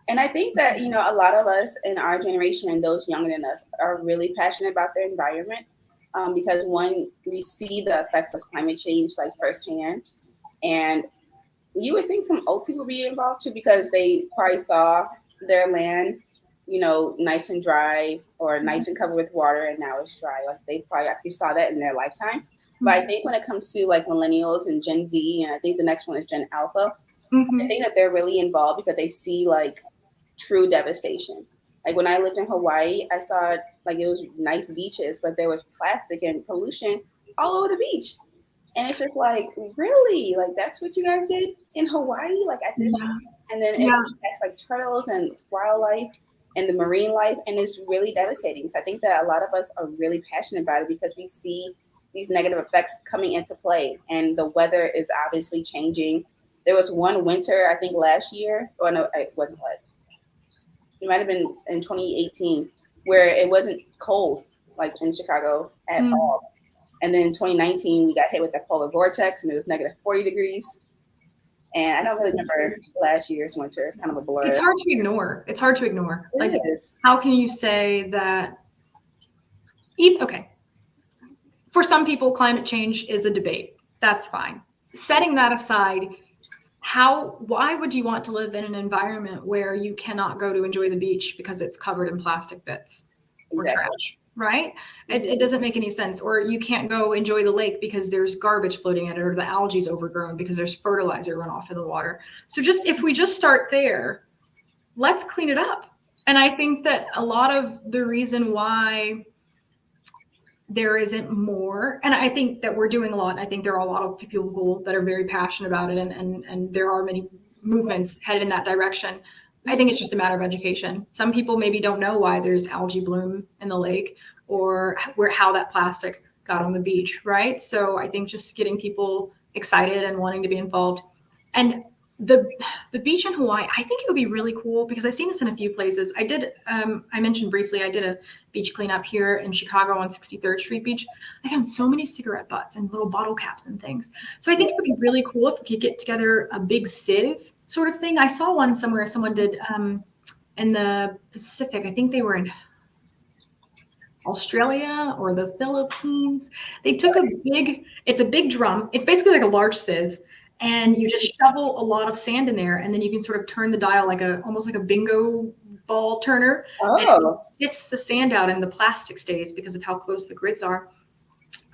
And I think that, a lot of us in our generation and those younger than us are really passionate about their environment, because one, we see the effects of climate change like firsthand. And you would think some old people be involved too, because they probably saw their land, nice and dry, or nice and covered with water, and now it's dry. Like they probably actually saw that in their lifetime. But I think when it comes to like millennials and Gen Z, and I think the next one is Gen Alpha, I Mm-hmm. think that they're really involved because they see like true devastation. Like when I lived in Hawaii, I saw like it was nice beaches, but there was plastic and pollution all over the beach. And it's just like, really? Like that's what you guys did in Hawaii? Like at this, Yeah. and then it Yeah. impacts like turtles and wildlife and the marine life, and it's really devastating. So I think that a lot of us are really passionate about it because we see these negative effects coming into play, and the weather is obviously changing. There was one winter, I think last year, or no, it wasn't what, it might have been in 2018, where it wasn't cold like in Chicago at Mm. all. And then in 2019, we got hit with the polar vortex, and it was negative 40 degrees. And I don't really remember last year's winter. It's kind of a It's blur. hard to ignore. It's hard to ignore. Like, It is. how can you say that? Even, okay, for some people, climate change is a debate. That's fine. Setting that aside, why would you want to live in an environment where you cannot go to enjoy the beach because it's covered in plastic bits or Exactly. trash, right? Mm-hmm. It doesn't make any sense. Or you can't go enjoy the lake because there's garbage floating in it, or the algae's overgrown because there's fertilizer runoff in the water. So just if we just start there, let's clean it up. And I think that a lot of the reason why there isn't more, and I think that we're doing a lot. I think there are a lot of people that are very passionate about it, and there are many movements headed in that direction. I think it's just a matter of education. Some people maybe don't know why there's algae bloom in the lake, or how that plastic got on the beach, right? So I think just getting people excited and wanting to be involved. And the the beach in Hawaii, I think it would be really cool because I've seen this in a few places. I mentioned briefly, I did a beach cleanup here in Chicago on 63rd Street Beach. I found so many cigarette butts and little bottle caps and things. So I think it would be really cool if we could get together a big sieve sort of thing. I saw one somewhere someone did in the Pacific. I think they were in Australia or the Philippines. They took it's a big drum. It's basically like a large sieve, and you just shovel a lot of sand in there, and then you can sort of turn the dial like almost like a bingo ball turner, and it Oh, sifts the sand out, and the plastic stays because of how close the grids are.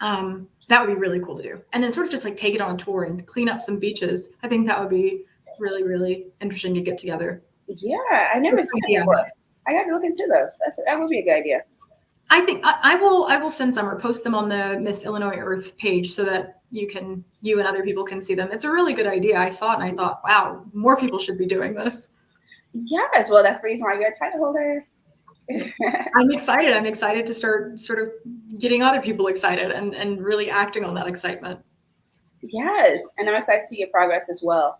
That would be really cool to do. And then sort of just like take it on tour and clean up some beaches. I think that would be really, really interesting to get together. yeah. I've never seen it before. I got to look into those. That would be a good idea. I think I will send some or post them on the Miss Illinois Earth page so that you and other people can see them. It's a really good idea. I saw it and I thought, wow, more people should be doing this. Yes. Well, that's the reason why you're a title holder. I'm excited. I'm excited to start sort of getting other people excited and really acting on that excitement. Yes. And I'm excited to see your progress as well.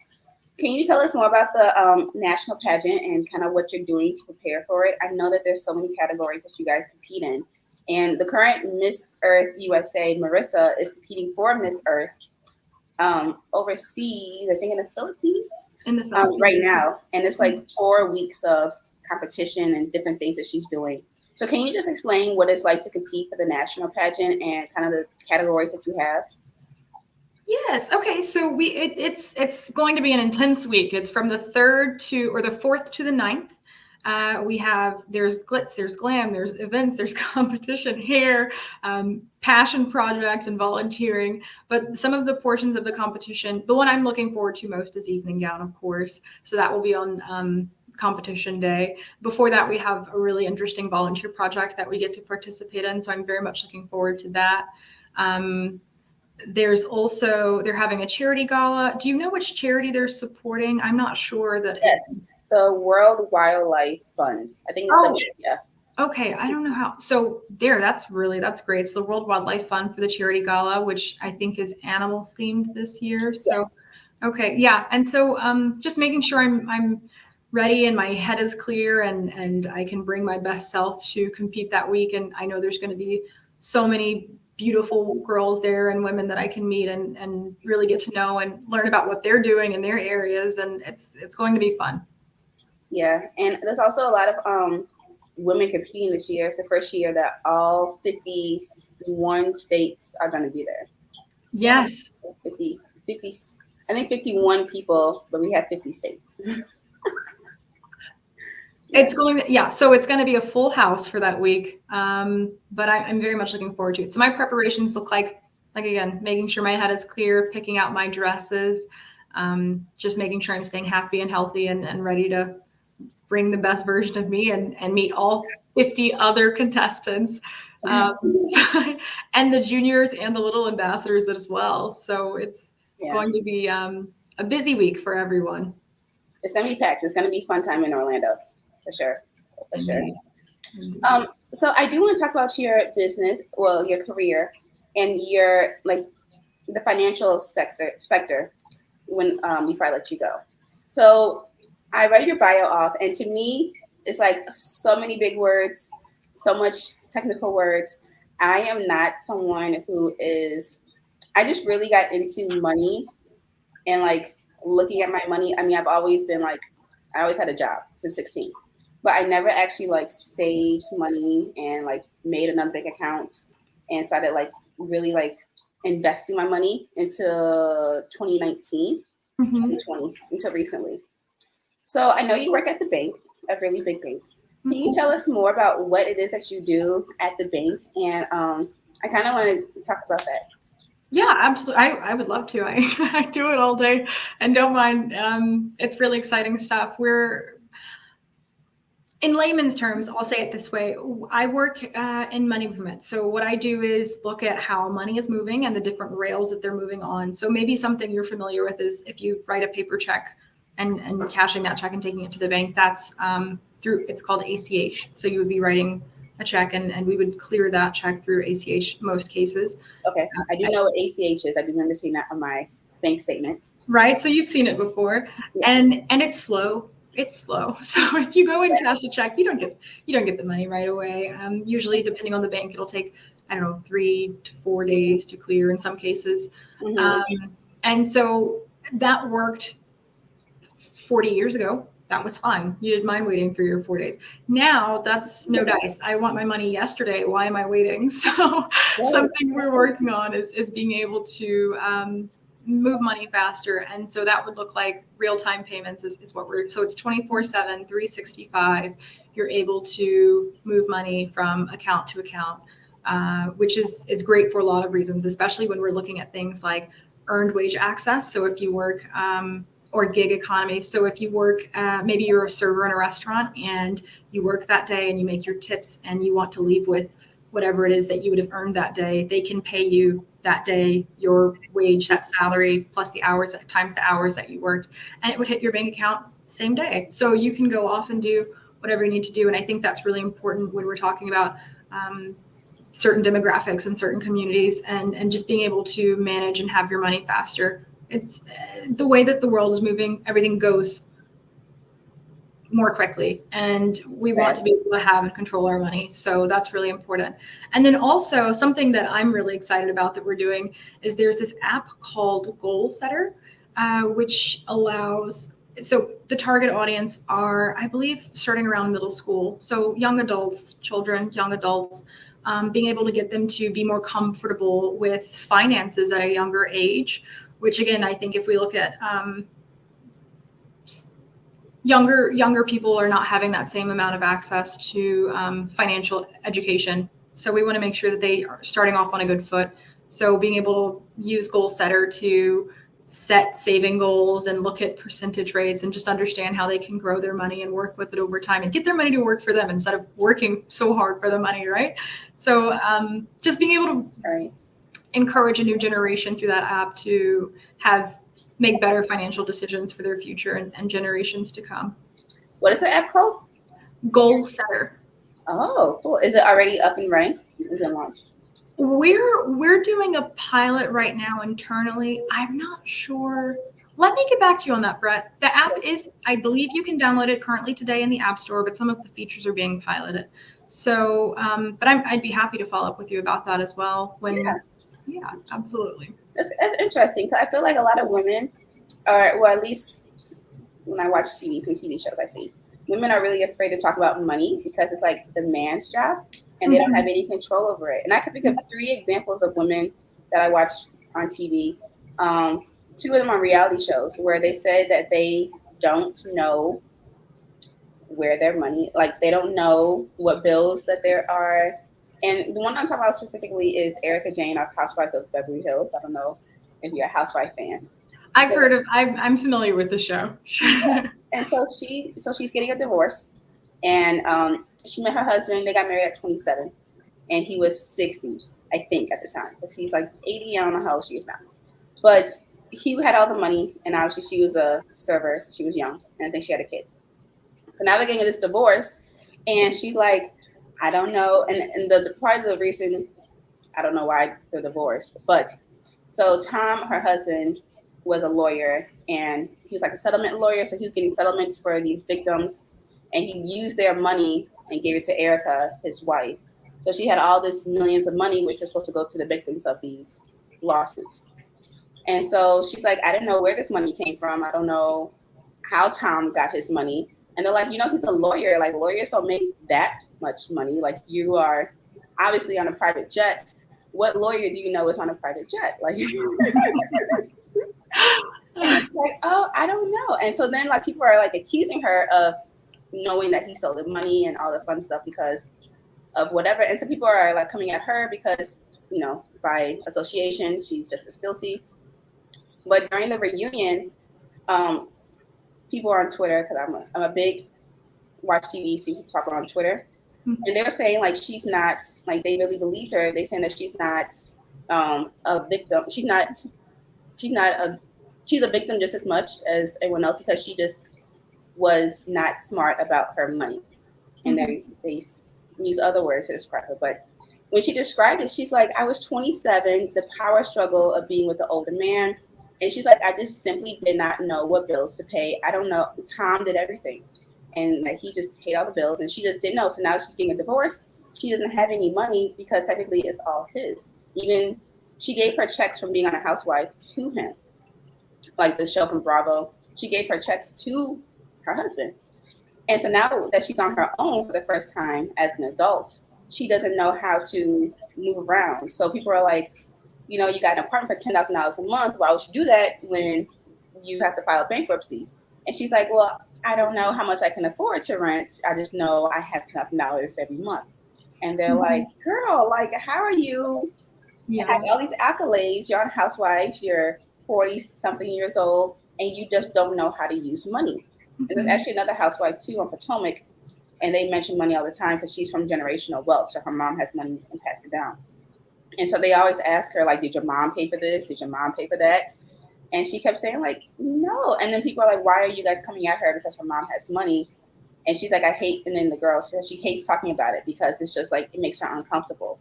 Can you tell us more about the national pageant and kind of what you're doing to prepare for it? I know that there's so many categories that you guys compete in. And the current Miss Earth USA, Marissa, is competing for Miss Earth overseas, I think in the Philippines, right now. And it's like 4 weeks of competition and different things that she's doing. So can you just explain what it's like to compete for the national pageant and kind of the categories that you have? Yes. Okay. So it's going to be an intense week. It's from the 3rd to or the 4th to the 9th. There's glitz, there's glam, there's events, there's competition, hair, passion projects, and volunteering. But some of the portions of the competition, the one I'm looking forward to most is evening gown, of course. So that will be on competition day. Before that, we have a really interesting volunteer project that we get to participate in. So I'm very much looking forward to that. They're having a charity gala. Do you know which charity they're supporting? I'm not sure that Yes, the World Wildlife Fund. I think it's yeah. Okay, I don't know how. So that's great. It's the World Wildlife Fund for the charity gala, which I think is animal themed this year. So, okay, yeah. And so, just making sure I'm ready and my head is clear and I can bring my best self to compete that week. And I know there's going to be so many beautiful girls there and women that I can meet and really get to know and learn about what they're doing in their areas. And it's going to be fun. Yeah, and there's also a lot of women competing this year. It's the first year that all 51 states are going to be there. Yes. 50, I think 51 people, but we have 50 states. So it's going to be a full house for that week. But I'm very much looking forward to it. So my preparations look like Like, again, making sure my head is clear, picking out my dresses, just making sure I'm staying happy and healthy and ready to bring the best version of me and meet all 50 other contestants. And the juniors and the little ambassadors as well. So it's Yeah, going to be a busy week for everyone. it's gonna be packed. It's gonna be fun time in Orlando, for sure, for sure. Indeed. Indeed. So I do want to talk about your business, well, your career, and your like the financial specter when before I let you go. So I read your bio off, and to me, it's like so many big words, so much technical words. I am not someone who is. I just really got into money and like looking at my money. I mean, I've always been like, I always had a job since 16, but I never actually like saved money and like made another bank account and started like really like investing my money until 2019, Mm-hmm. 2020, until recently. So I know you work at the bank, a really big bank. Can you tell us more about what it is that you do at the bank? And I kind of want to talk about that. Yeah, absolutely. I would love to. I do it all day and don't mind. It's really exciting stuff. We're in layman's terms, I'll say it this way. I work in money movement. So what I do is look at how money is moving and the different rails that they're moving on. So maybe something you're familiar with is if you write a paper check and cashing that check and taking it to the bank, that's through, it's called ACH. So you would be writing a check and we would clear that check through ACH most cases. Okay, I do know what ACH is. I do remember seeing that on my bank statement. Right, so you've seen it before, Yes. and it's slow. It's slow. So if you go and cash a check, you don't get the money right away. Usually, depending on the bank, it'll take, I don't know, 3 to 4 days to clear in some cases. Mm-hmm. Um, and so that worked 40 years ago. That was fine. You didn't mind waiting 3 or 4 days. Now that's no dice. I want my money yesterday. Why am I waiting? So Right. something we're working on is being able to move money faster. And so that would look like real-time payments is what we're, so it's 24/7, 365. You're able to move money from account to account, which is great for a lot of reasons, especially when we're looking at things like earned wage access. So if you work, or gig economy. So if you work, maybe you're a server in a restaurant and you work that day and you make your tips and you want to leave with whatever it is that you would have earned that day, they can pay you that day your wage, that salary, plus the hours, times the hours that you worked, and it would hit your bank account same day. So you can go off and do whatever you need to do. And I think that's really important when we're talking about certain demographics and certain communities and just being able to manage and have your money faster. It's the way that the world is moving, everything goes more quickly and we want Right. to be able to have and control our money. So that's really important. And then also something that I'm really excited about that we're doing is there's this app called Goal Setter, which allows, so the target audience are, I believe, starting around middle school. So young adults, children, young adults, being able to get them to be more comfortable with finances at a younger age, which again, I think if we look at younger people are not having that same amount of access to financial education. So we want to make sure that they are starting off on a good foot. So being able to use Goal Setter to set saving goals and look at percentage rates and just understand how they can grow their money and work with it over time and get their money to work for them instead of working so hard for the money, right? So just being able to Right. encourage a new generation through that app to make better financial decisions for their future and generations to come. What is the app called? Goal Setter. Oh, cool. Is it already up and running? Is it launched? We're doing a pilot right now internally. I'm not sure. Let me get back to you on that, Brett. The app is, I believe you can download it currently today in the App Store, but some of the features are being piloted. So, but I'd be happy to follow up with you about that as well. Yeah, Yeah, absolutely. that's interesting because I feel like a lot of women are, well, at least when I watch TV, some TV shows I see, women are really afraid to talk about money because it's like the man's job and they don't have any control over it. And I could think of 3 examples of women that I watch on TV. Um, 2 of them on reality shows where they said that they don't know where their money, like they don't know what bills that there are. And the one I'm talking about specifically is Erica Jane of Housewives of Beverly Hills. I don't know if you're a Housewife fan. I've heard of. I'm familiar with the show. And so she's getting a divorce, and she met her husband. They got married at 27, and he was 60, I think, at the time, because he's like 80. I don't know how old she is now, but he had all the money, and obviously she was a server. She was young, and I think she had a kid. So now they're getting this divorce, and she's like, I don't know, and the part of the reason I don't know why they're divorced, but so Tom, her husband, was a lawyer, and he was like a settlement lawyer. So he was getting settlements for these victims, and he used their money and gave it to Erica, his wife. So she had all this millions of money, which was supposed to go to the victims of these lawsuits. And so she's like, I didn't know where this money came from. I don't know how Tom got his money. And they're like, he's a lawyer. Like, lawyers don't make that much money. Like, you are obviously on a private jet. What lawyer do you know is on a private jet? Like, and it's like, oh, I don't know. And so then, like, people are like accusing her of knowing that he stole the money and all the fun stuff because of whatever. And some people are like coming at her because, by association, she's just as guilty. But during the reunion, people are on Twitter, because I'm a big watch TV, see people talk on Twitter. Mm-hmm. And they were saying like she's not, like, they really believe her. They saying that she's not a victim. She's a victim just as much as everyone else, because she just was not smart about her money. And mm-hmm. they use other words to describe her. But when she described it, she's like, I was 27, the power struggle of being with the older man. And she's like, I just simply did not know what bills to pay. I don't know. Tom did everything. And like, he just paid all the bills, and she just didn't know. So now she's getting a divorce. She doesn't have any money because technically it's all his. Even she gave her checks from being on a housewife to him. Like the show from Bravo, she gave her checks to her husband. And so now that she's on her own for the first time as an adult, she doesn't know how to move around. So people are like, you got an apartment for $10,000 a month. Why would you do that when you have to file bankruptcy? And she's like, well, I don't know how much I can afford to rent. I just know I have $10,000 every month. And they're mm-hmm. like, girl, like, how are you? Yeah. Have all these accolades. You're on Housewives. You're 40-something years old, and you just don't know how to use money. Mm-hmm. And there's actually another housewife, too, on Potomac, and they mention money all the time because she's from generational wealth. So her mom has money and passed it down. And so they always ask her, like, did your mom pay for this? Did your mom pay for that? And she kept saying, like, no. And then people are like, why are you guys coming at her? Because her mom has money. And she's like, I hate. And then the girl says she hates talking about it because it's just like, it makes her uncomfortable.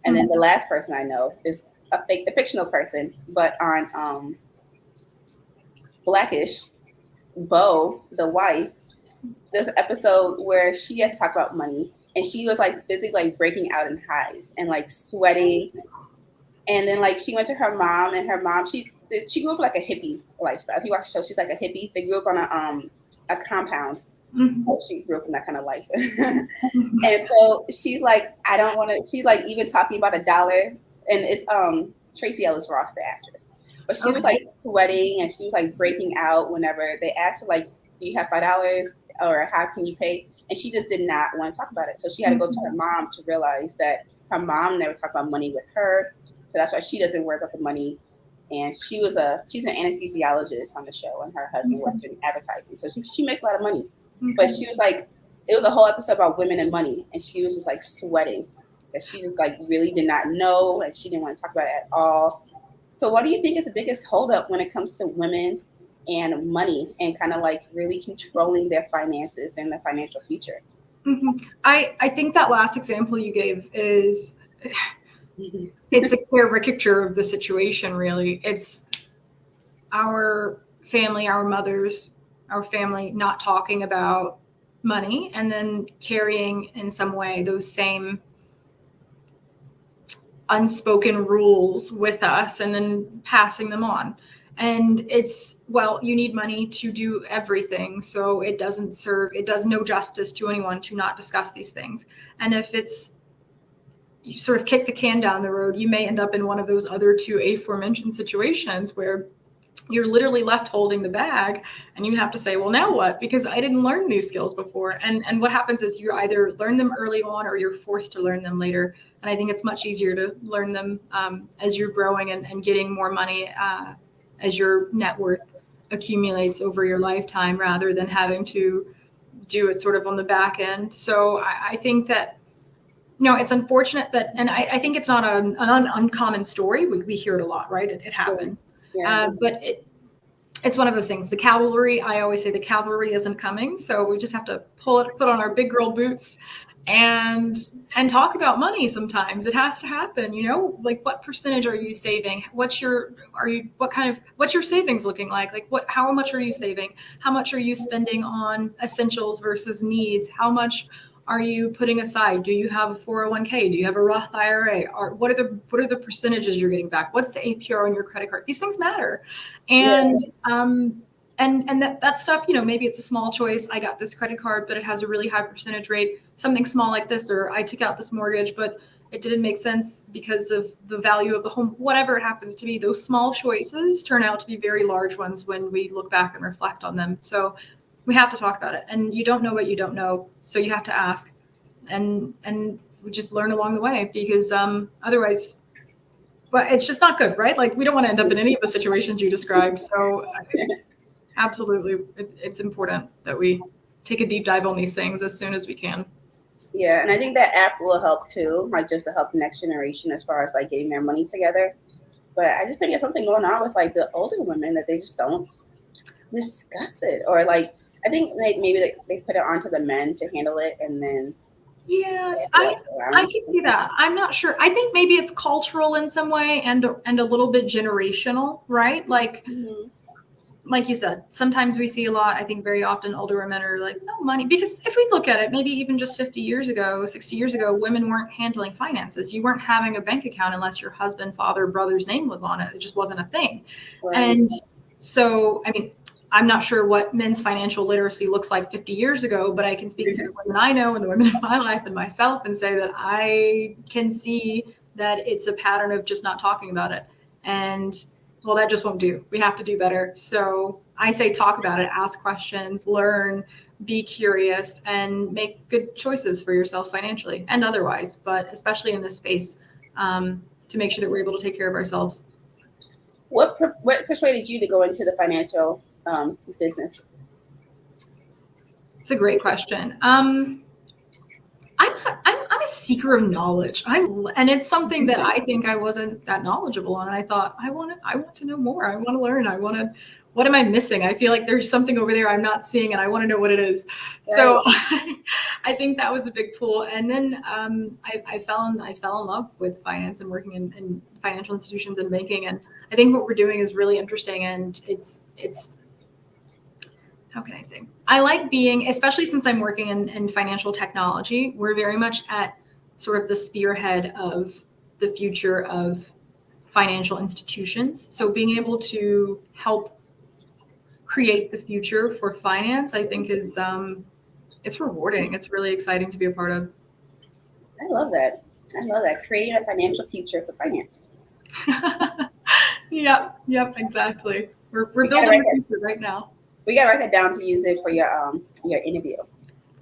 And mm-hmm. then the last person I know is a fictional person, but on Blackish, Bo, the wife, there's an episode where she had to talk about money. And she was like physically like breaking out in hives and like sweating. And then like she went to her mom, and her mom, she grew up like a hippie lifestyle. If you watch the show, she's like a hippie. They grew up on a compound. Mm-hmm. So she grew up in that kind of life. And so she's like, I don't want to, she's like even talking about $1. And it's Tracy Ellis Ross, the actress. But she was like sweating, and she was like breaking out whenever they asked her, like, do you have $5 or how can you pay? And she just did not want to talk about it. So she had to go to her mom to realize that her mom never talked about money with her. So that's why she doesn't worry about the money. And she's an anesthesiologist on the show, and her husband works in advertising. So she makes a lot of money. But she was like, it was a whole episode about women and money. And she was just like sweating that she just like really did not know, and she didn't want to talk about it at all. So what do you think is the biggest holdup when it comes to women and money and kind of like really controlling their finances and their financial future? Mm-hmm. I think that last example you gave is, it's a caricature of the situation, really. It's our family, our mothers, our family not talking about money, and then carrying in some way those same unspoken rules with us and then passing them on. And it's, well, you need money to do everything. So it does no justice to anyone to not discuss these things. And if you sort of kick the can down the road, you may end up in one of those other two aforementioned situations where you're literally left holding the bag, and you have to say, well, now what? Because I didn't learn these skills before. And what happens is you either learn them early on or you're forced to learn them later. And I think it's much easier to learn them as you're growing and getting more money as your net worth accumulates over your lifetime, rather than having to do it sort of on the back end. So I think that, it's unfortunate that, and I think it's not an uncommon story. We hear it a lot, right? It happens. Yeah. But it's one of those things. The cavalry, I always say the cavalry isn't coming. So we just have to put on our big girl boots and talk about money. Sometimes it has to happen, like what percentage are you saving? What's your savings looking like? Like how much are you saving? How much are you spending on essentials versus needs? How much are you putting aside? Do you have a 401k? Do you have a Roth IRA? Or what are the percentages you're getting back? What's the APR on your credit card? These things matter. And and that stuff, maybe it's a small choice. I got this credit card, but it has a really high percentage rate, something small like this, or I took out this mortgage, but it didn't make sense because of the value of the home, whatever it happens to be. Those small choices turn out to be very large ones when we look back and reflect on them. So we have to talk about it, and you don't know what you don't know. So you have to ask and we just learn along the way, because otherwise, but it's just not good, right? Like we don't want to end up in any of the situations you described. So absolutely, it's important that we take a deep dive on these things as soon as we can. Yeah, and I think that app will help too, like just to help the next generation as far as like getting their money together. But I just think there's something going on with like the older women that they just don't discuss it, or like I think maybe they put it onto the men to handle it, and then Yes, I can see that. I'm not sure. I think maybe it's cultural in some way, and a little bit generational, right? Like you said, sometimes we see a lot. I think very often older women are like, no money. Because if we look at it, maybe even just 50 years ago, 60 years ago, women weren't handling finances. You weren't having a bank account unless your husband, father, brother's name was on it. It just wasn't a thing. Right. And so, I mean, I'm not sure what men's financial literacy looks like 50 years ago, but I can speak for the women I know and the women in my life and myself and say that I can see that it's a pattern of just not talking about it. And well, that just won't do. We have to do better. So I say talk about it, ask questions, learn, be curious, and make good choices for yourself financially and otherwise, but especially in this space, to make sure that we're able to take care of ourselves. What persuaded you to go into the financial business? It's a great question. I'm a seeker of knowledge. And it's something that I think I wasn't that knowledgeable on. And I thought, I want to know more. I want to learn. What am I missing? I feel like there's something over there I'm not seeing, and I want to know what it is. Right. So I think that was a big pull. And then I fell in love with finance and working in financial institutions and banking. And I think what we're doing is really interesting. And it's how can I say? I like being, especially since I'm working in financial technology, we're very much at sort of the spearhead of the future of financial institutions. So being able to help create the future for finance, I think is, it's rewarding. It's really exciting to be a part of. I love that. Creating a financial future for finance. Yep, exactly. We're building the future right now. We gotta write that down to use it for your interview.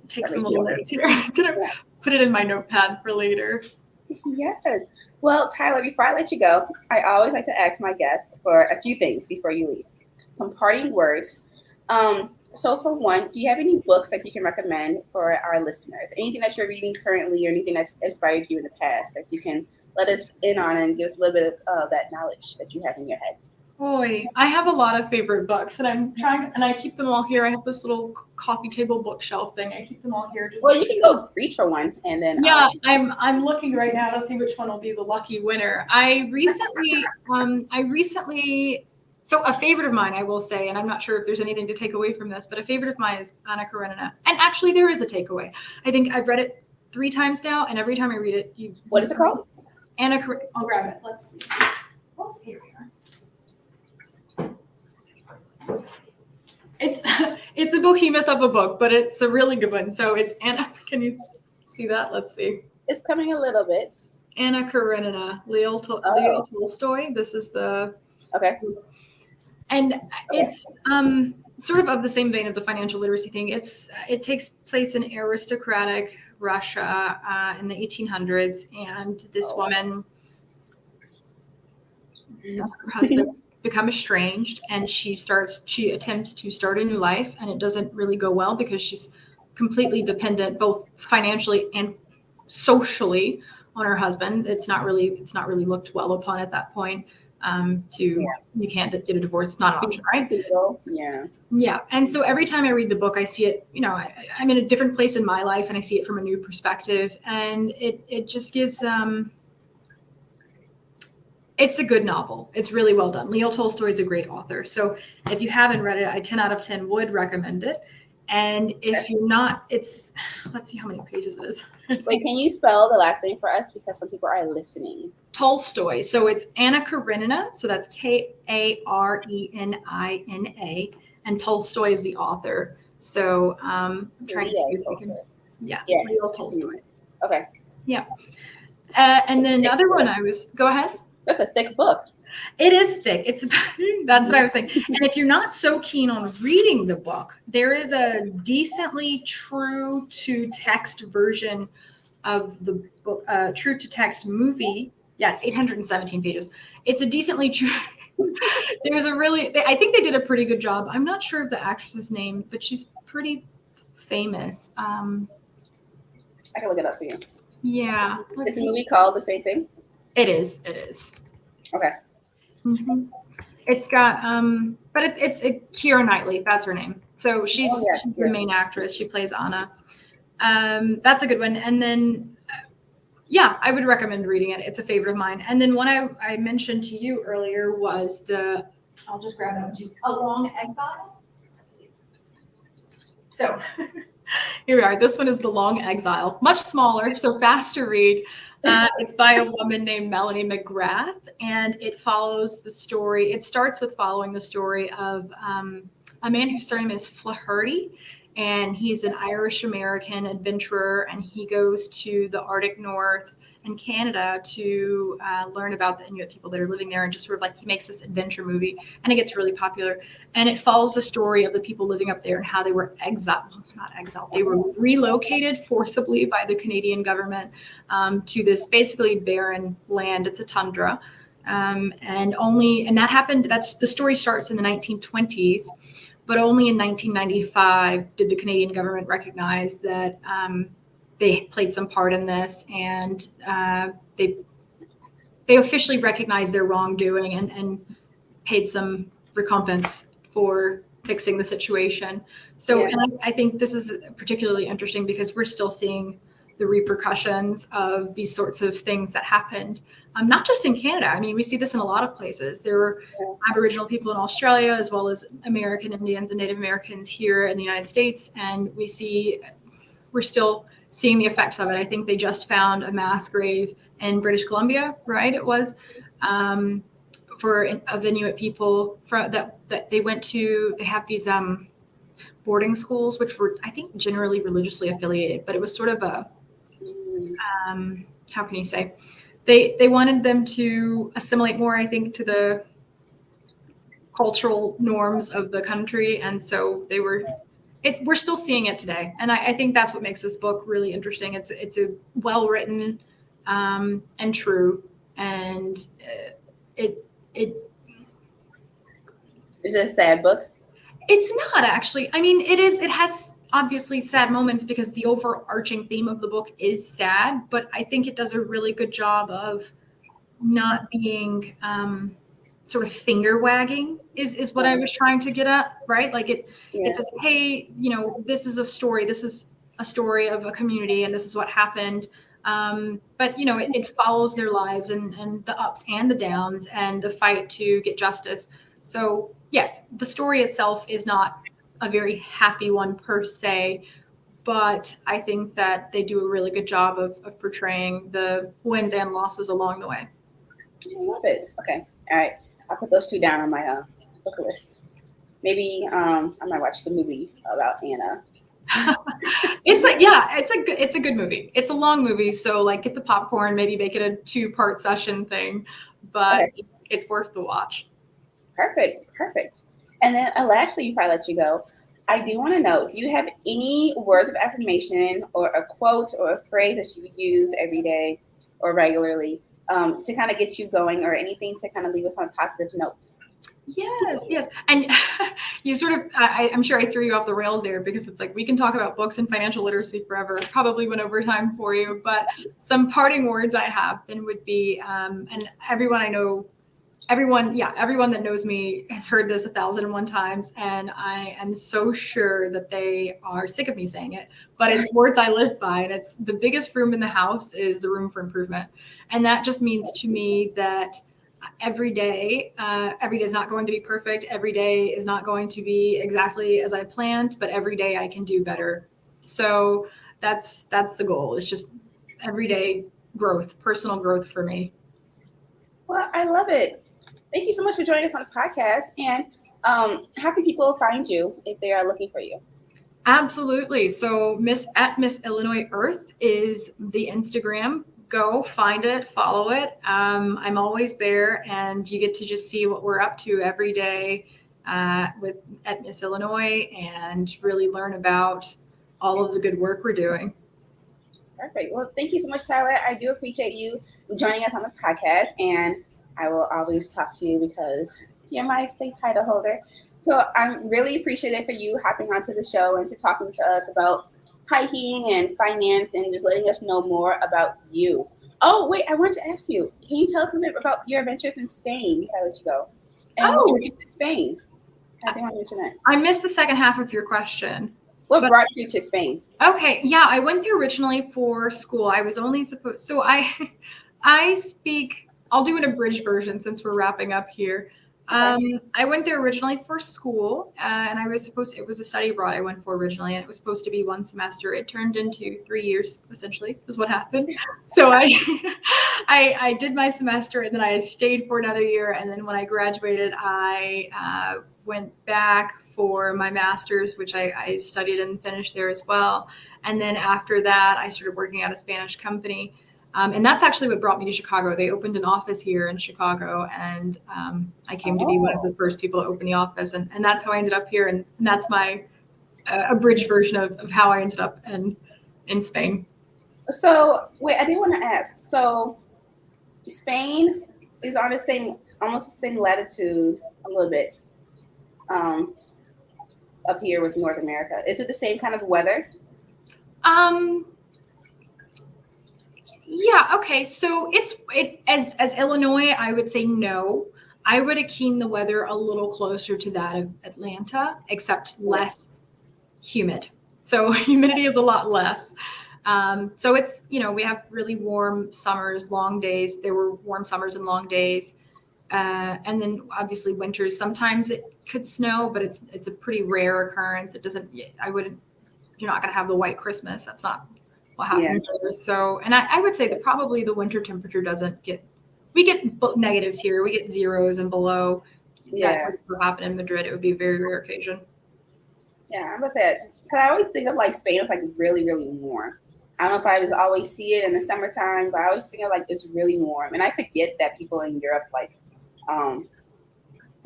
Take some little notes here. I'm gonna put it in my notepad for later. Yes. Well, Tyler, before I let you go, I always like to ask my guests for a few things before you leave. Some parting words. So for one, do you have any books that you can recommend for our listeners? Anything that you're reading currently, or anything that's inspired you in the past that you can let us in on and give us a little bit of that knowledge that you have in your head? Boy, I have a lot of favorite books, and I keep them all here. I have this little coffee table bookshelf thing. I keep them all here. Well, you can go reach for one, and then I'm looking right now to see which one will be the lucky winner. I recently, so a favorite of mine, I will say, and I'm not sure if there's anything to take away from this, but a favorite of mine is Anna Karenina. And actually, there is a takeaway. I think I've read it 3 times now, and every time I read it, what is it called? Anna Karenina. I'll grab it. Let's see. Oh, here we are. It's a behemoth of a book, but it's a really good one. So it's Anna. Can you see that? Let's see. It's coming a little bit. Anna Karenina, Leo Tolstoy. This is the okay. And it's sort of the same vein of the financial literacy thing. It takes place in aristocratic Russia in the 1800s, and this woman and her husband become estranged, and she attempts to start a new life, and it doesn't really go well because she's completely dependent both financially and socially on her husband. It's not really looked well upon at that point. You can't get a divorce. It's not an option, right? Yeah. And so every time I read the book, I see it, I'm in a different place in my life and I see it from a new perspective. And it just gives, it's a good novel. It's really well done. Leo Tolstoy is a great author. So if you haven't read it, I 10 out of 10 would recommend it. And if you're not, let's see how many pages it is. Wait, can you spell the last name for us? Because some people are listening. Tolstoy. So it's Anna Karenina. So that's Karenina. And Tolstoy is the author. So I'm trying to see if we can. Yeah. Leo Tolstoy. Okay. Yeah. And then another one go ahead. That's a thick book. It is thick. That's what I was saying. And if you're not so keen on reading the book, there is a decently true to text version of the book, true to text movie. Yeah, it's 817 pages. It's a decently true. I think they did a pretty good job. I'm not sure of the actress's name, but she's pretty famous. I can look it up for you. Yeah. Is the movie called the same thing? It is. Okay. Mm-hmm. It's got, but it's Keira Knightley. That's her name. So she's the main actress. She plays Anna. That's a good one. And then, I would recommend reading it. It's a favorite of mine. And then one I mentioned to you earlier was I'll just grab it. A Long Exile. Let's see. So here we are. This one is The Long Exile. Much smaller, so fast to read. It's by a woman named Melanie McGrath, and it follows the story. It starts with following the story of a man whose surname is Flaherty, and he's an Irish-American adventurer, and he goes to the Arctic North and Canada to learn about the Inuit people that are living there, and just sort of he makes this adventure movie, and it gets really popular. And it follows the story of the people living up there and how they were they were relocated forcibly by the Canadian government to this basically barren land. It's a tundra. And that happened, the story starts in the 1920s, but only in 1995 did the Canadian government recognize that they played some part in this, and they officially recognized their wrongdoing and paid some recompense for fixing the situation. So, and I think this is particularly interesting because we're still seeing the repercussions of these sorts of things that happened, not just in Canada. I mean, we see this in a lot of places. There were Aboriginal people in Australia, as well as American Indians and Native Americans here in the United States, and we're still seeing the effects of it. I think they just found a mass grave in British Columbia, right? It was of Inuit people that they went to. They have these boarding schools, which were, I think, generally religiously affiliated, but it was sort of a how can you say? They wanted them to assimilate more, I think, to the cultural norms of the country, and so we're still seeing it today, and I think that's what makes this book really interesting. It's a well written and true, and it is it a sad book? It's not actually. I mean, it is. It has obviously sad moments because the overarching theme of the book is sad, but I think it does a really good job of not being sort of finger wagging is what I was trying to get at, right? It says, hey, this is a story. This is a story of a community, and this is what happened. But it follows their lives and the ups and the downs and the fight to get justice. So yes, the story itself is not a very happy one per se, but I think that they do a really good job of portraying the wins and losses along the way. I love it. Okay. All right. I'll put those two down on my book list. Maybe I might watch the movie about Anna. It's a good movie. It's a long movie, so get the popcorn, maybe make it a 2-part session thing, but it's worth the watch. Perfect, perfect. And then lastly, before I let you go, I do want to know, do you have any words of affirmation or a quote or a phrase that you use every day or regularly to kind of get you going or anything to kind of leave us on positive notes? Yes, yes. And you sort of, I'm sure I threw you off the rails there because it's like we can talk about books and financial literacy forever. Probably went over time for you, but some parting words I have then would be, and everyone I know, everyone that knows me has heard this 1,001 times, and I am so sure that they are sick of me saying it, but it's words I live by, and it's the biggest room in the house is the room for improvement. And that just means to me that every day is not going to be perfect. Every day is not going to be exactly as I planned, but every day I can do better. So that's the goal. It's just everyday growth, personal growth for me. Well, I love it. Thank you so much for joining us on the podcast. And how can people find you if they are looking for you? Absolutely. So Miss Illinois Earth is the Instagram. Go find it, follow it. I'm always there, and you get to just see what we're up to every day with at Miss Illinois, and really learn about all of the good work we're doing. Perfect. Well, thank you so much, Tyler. I do appreciate you joining us on the podcast, and I will always talk to you because you're my state title holder. So I'm really appreciative for you hopping onto the show and to talking to us about hiking and finance and just letting us know more about you. Oh, wait, I wanted to ask you, can you tell us a bit about your adventures in Spain before I let you go? And what Oh, brought you to Spain? I think I want to mention that. I missed the second half of your question. What But brought you to Spain? okay, yeah, I went there originally for school. I was only supposed, so I, I speak. I'll do an abridged version since we're wrapping up here. Okay. I went there originally for school, and I was supposed. It was a study abroad I went for originally, and it was supposed to be one semester. It turned into 3 years, essentially, is what happened. So I did my semester, and then I stayed for another year, and then when I graduated, I went back for my master's, which I studied and finished there as well. And then after that, I started working at a Spanish company. And that's actually what brought me to Chicago. They opened an office here in Chicago, and I came to be one of Oh. the first people to open the office. And that's how I ended up here. And that's my abridged version of how I ended up in Spain. So wait, I did want to ask. So Spain is on the same, almost the same latitude, a little bit, um, up here with North America. Is it the same kind of weather? Um, Yeah, okay. So it as Illinois, I would say no. I would akin the weather a little closer to that of Atlanta, except less humid. So humidity is a lot less. So it's, we have really warm summers, long days. There were warm summers and long days. And then obviously winters, sometimes it could snow, but it's a pretty rare occurrence. It doesn't, I wouldn't, you're not going to have the white Christmas. That's not what Yeah, happens there. So, and I would say that probably the winter temperature doesn't get, we get negatives here. We get zeros and below. That yeah, would happen in Madrid. It would be a very rare occasion. yeah. I'm gonna say it because I always think of like Spain as like really, really warm. I don't know if I just always see it in the summertime, but I always think of like it's really warm, and I forget that people in Europe like um,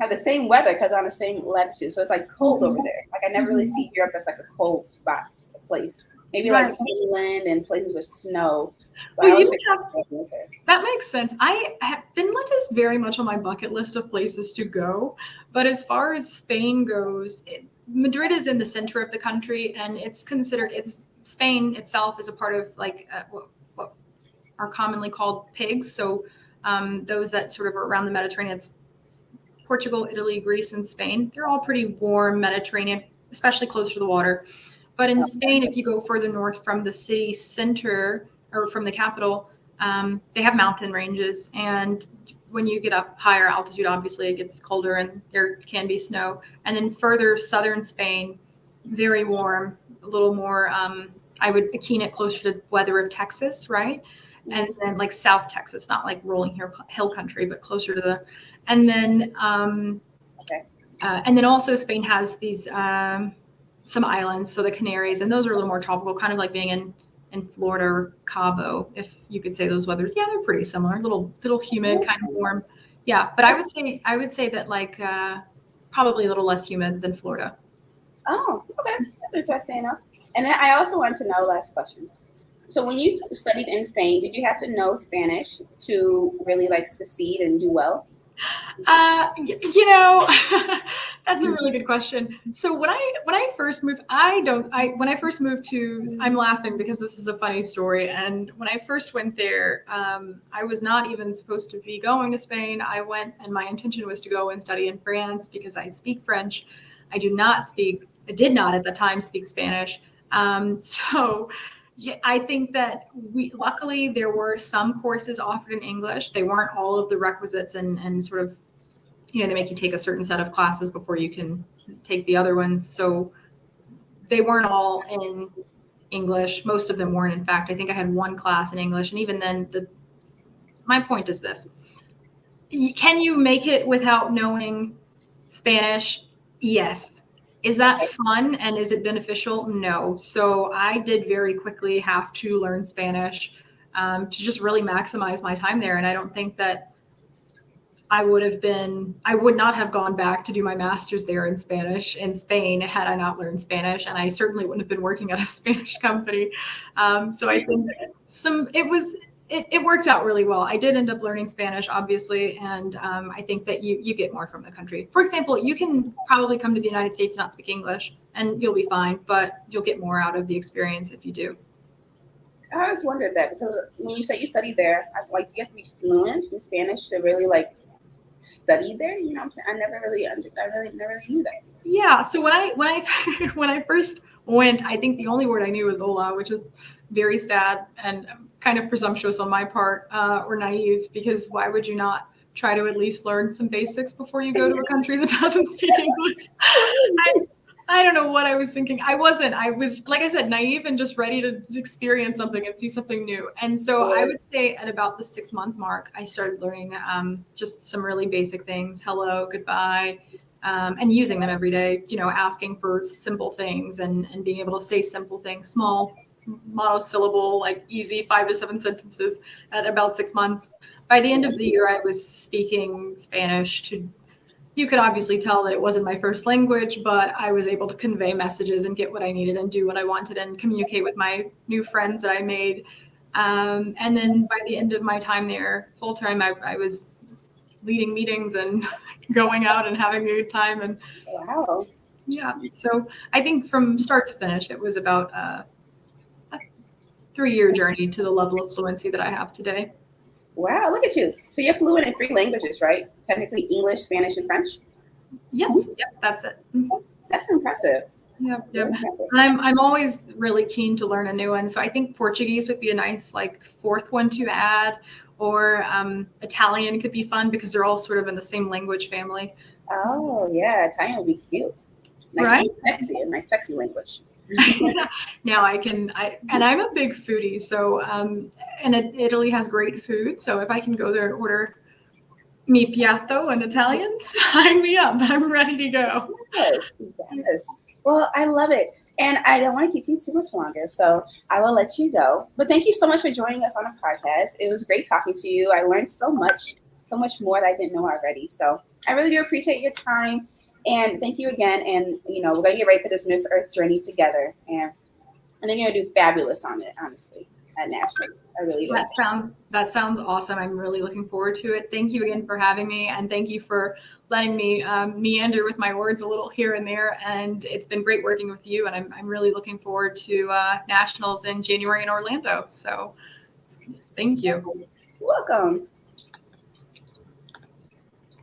have the same weather because on the same latitude, so it's like cold over Mhm. there. Like I never really Mhm. see Europe as like a cold spot place. Maybe like Right. Finland and places with snow. But I Well, you always don't think have, of winter. that makes sense. Finland is very much on my bucket list of places to go, but as far as Spain goes, Madrid is in the center of the country, and it's considered, it's Spain itself is a part of like what are commonly called pigs. So those that sort of are around the Mediterranean, it's Portugal, Italy, Greece, and Spain. They're all pretty warm Mediterranean, especially close to the water. But in Spain, if you go further north from the city center or from the capital, they have mountain ranges. And when you get up higher altitude, obviously it gets colder and there can be snow. And then further southern Spain, very warm, a little more, I would akin it closer to weather of Texas, right? And Mhm. then like South Texas, not like rolling hill country, but closer to the, and then Okay. and then also Spain has these some islands, so the Canaries, and those are a little more tropical, kind of like being in Florida or Cabo, if you could say those weathers. Yeah, they're pretty similar. Little humid, kind of warm. Yeah, but I would say that like probably a little less humid than Florida. Oh, okay. That's interesting enough. And then I also want to know, last question. So when you studied in Spain, did you have to know Spanish to really like succeed and do well? You know, that's a really good question. So when I first moved, I don't I when I first moved to I'm laughing because this is a funny story. And when I first went there, I was not even supposed to be going to Spain. I went, and my intention was to go and study in France because I speak French. I did not at the time speak Spanish. So yeah, I think that luckily there were some courses offered in English. They weren't all of the requisites, and sort of, they make you take a certain set of classes before you can take the other ones. So they weren't all in English. Most of them weren't. In fact, I think I had one class in English, and even then, my point is this: can you make it without knowing Spanish? Yes. Is that fun and is it beneficial? No. So I did very quickly have to learn Spanish to just really maximize my time there. And I don't think that I would not have gone back to do my master's there in Spanish in Spain had I not learned Spanish, and I certainly wouldn't have been working at a Spanish company. So I think it worked out really well. I did end up learning Spanish, obviously, and I think that you get more from the country. For example, you can probably come to the United States and not speak English, and you'll be fine, but you'll get more out of the experience if you do. I always wondered that because when you say you studied there, like you have to be fluent in Spanish to really like study there. You know what I'm saying? I really never really knew that. Yeah. So when I when I first went, I think the only word I knew was "hola," which is very sad and kind of presumptuous on my part, or naive, because why would you not try to at least learn some basics before you go to a country that doesn't speak English? I, I don't know what I was thinking. I wasn't. I was, like I said, naive and just ready to experience something and see something new. And so I would say at about the 6 month mark, I started learning just some really basic things: hello, goodbye, and using them every day. Asking for simple things, and being able to say simple things, small monosyllable, like easy 5 to 7 sentences at about 6 months. By the end of the year, I was speaking Spanish to, you could obviously tell that it wasn't my first language, but I was able to convey messages and get what I needed and do what I wanted and communicate with my new friends that I made. And then by the end of my time there, full time, I was leading meetings and going out and having a good time. And Wow. yeah, so I think from start to finish, it was about a 3 year journey to the level of fluency that I have today. Wow, look at you. So you're fluent in three languages, right? Technically English, Spanish, and French. Yes, yep, that's it. Mhm. That's impressive. Yep, Very yep. impressive. I'm always really keen to learn a new one. So I think Portuguese would be a nice like fourth one to add, or Italian could be fun because they're all sort of in the same language family, Oh yeah, Italian would be cute. Nice right? and sexy, a nice sexy language. Now and I'm a big foodie. So and Italy has great food. So if I can go there and order mi piatto in Italian, sign me up. I'm ready to go. Yes, yes. Well, I love it. And I don't want to keep you too much longer, so I will let you go. But thank you so much for joining us on the podcast. It was great talking to you. I learned so much more that I didn't know already. So I really do appreciate your time. And thank you again. And, we're going to get ready for this Miss Earth journey together. And then you're going to do fabulous on it, honestly, at National. I really do. That sounds awesome. I'm really looking forward to it. Thank you again for having me, and thank you for letting me meander with my words a little here and there. And it's been great working with you. And I'm really looking forward to nationals in January in Orlando. So thank you. You're welcome.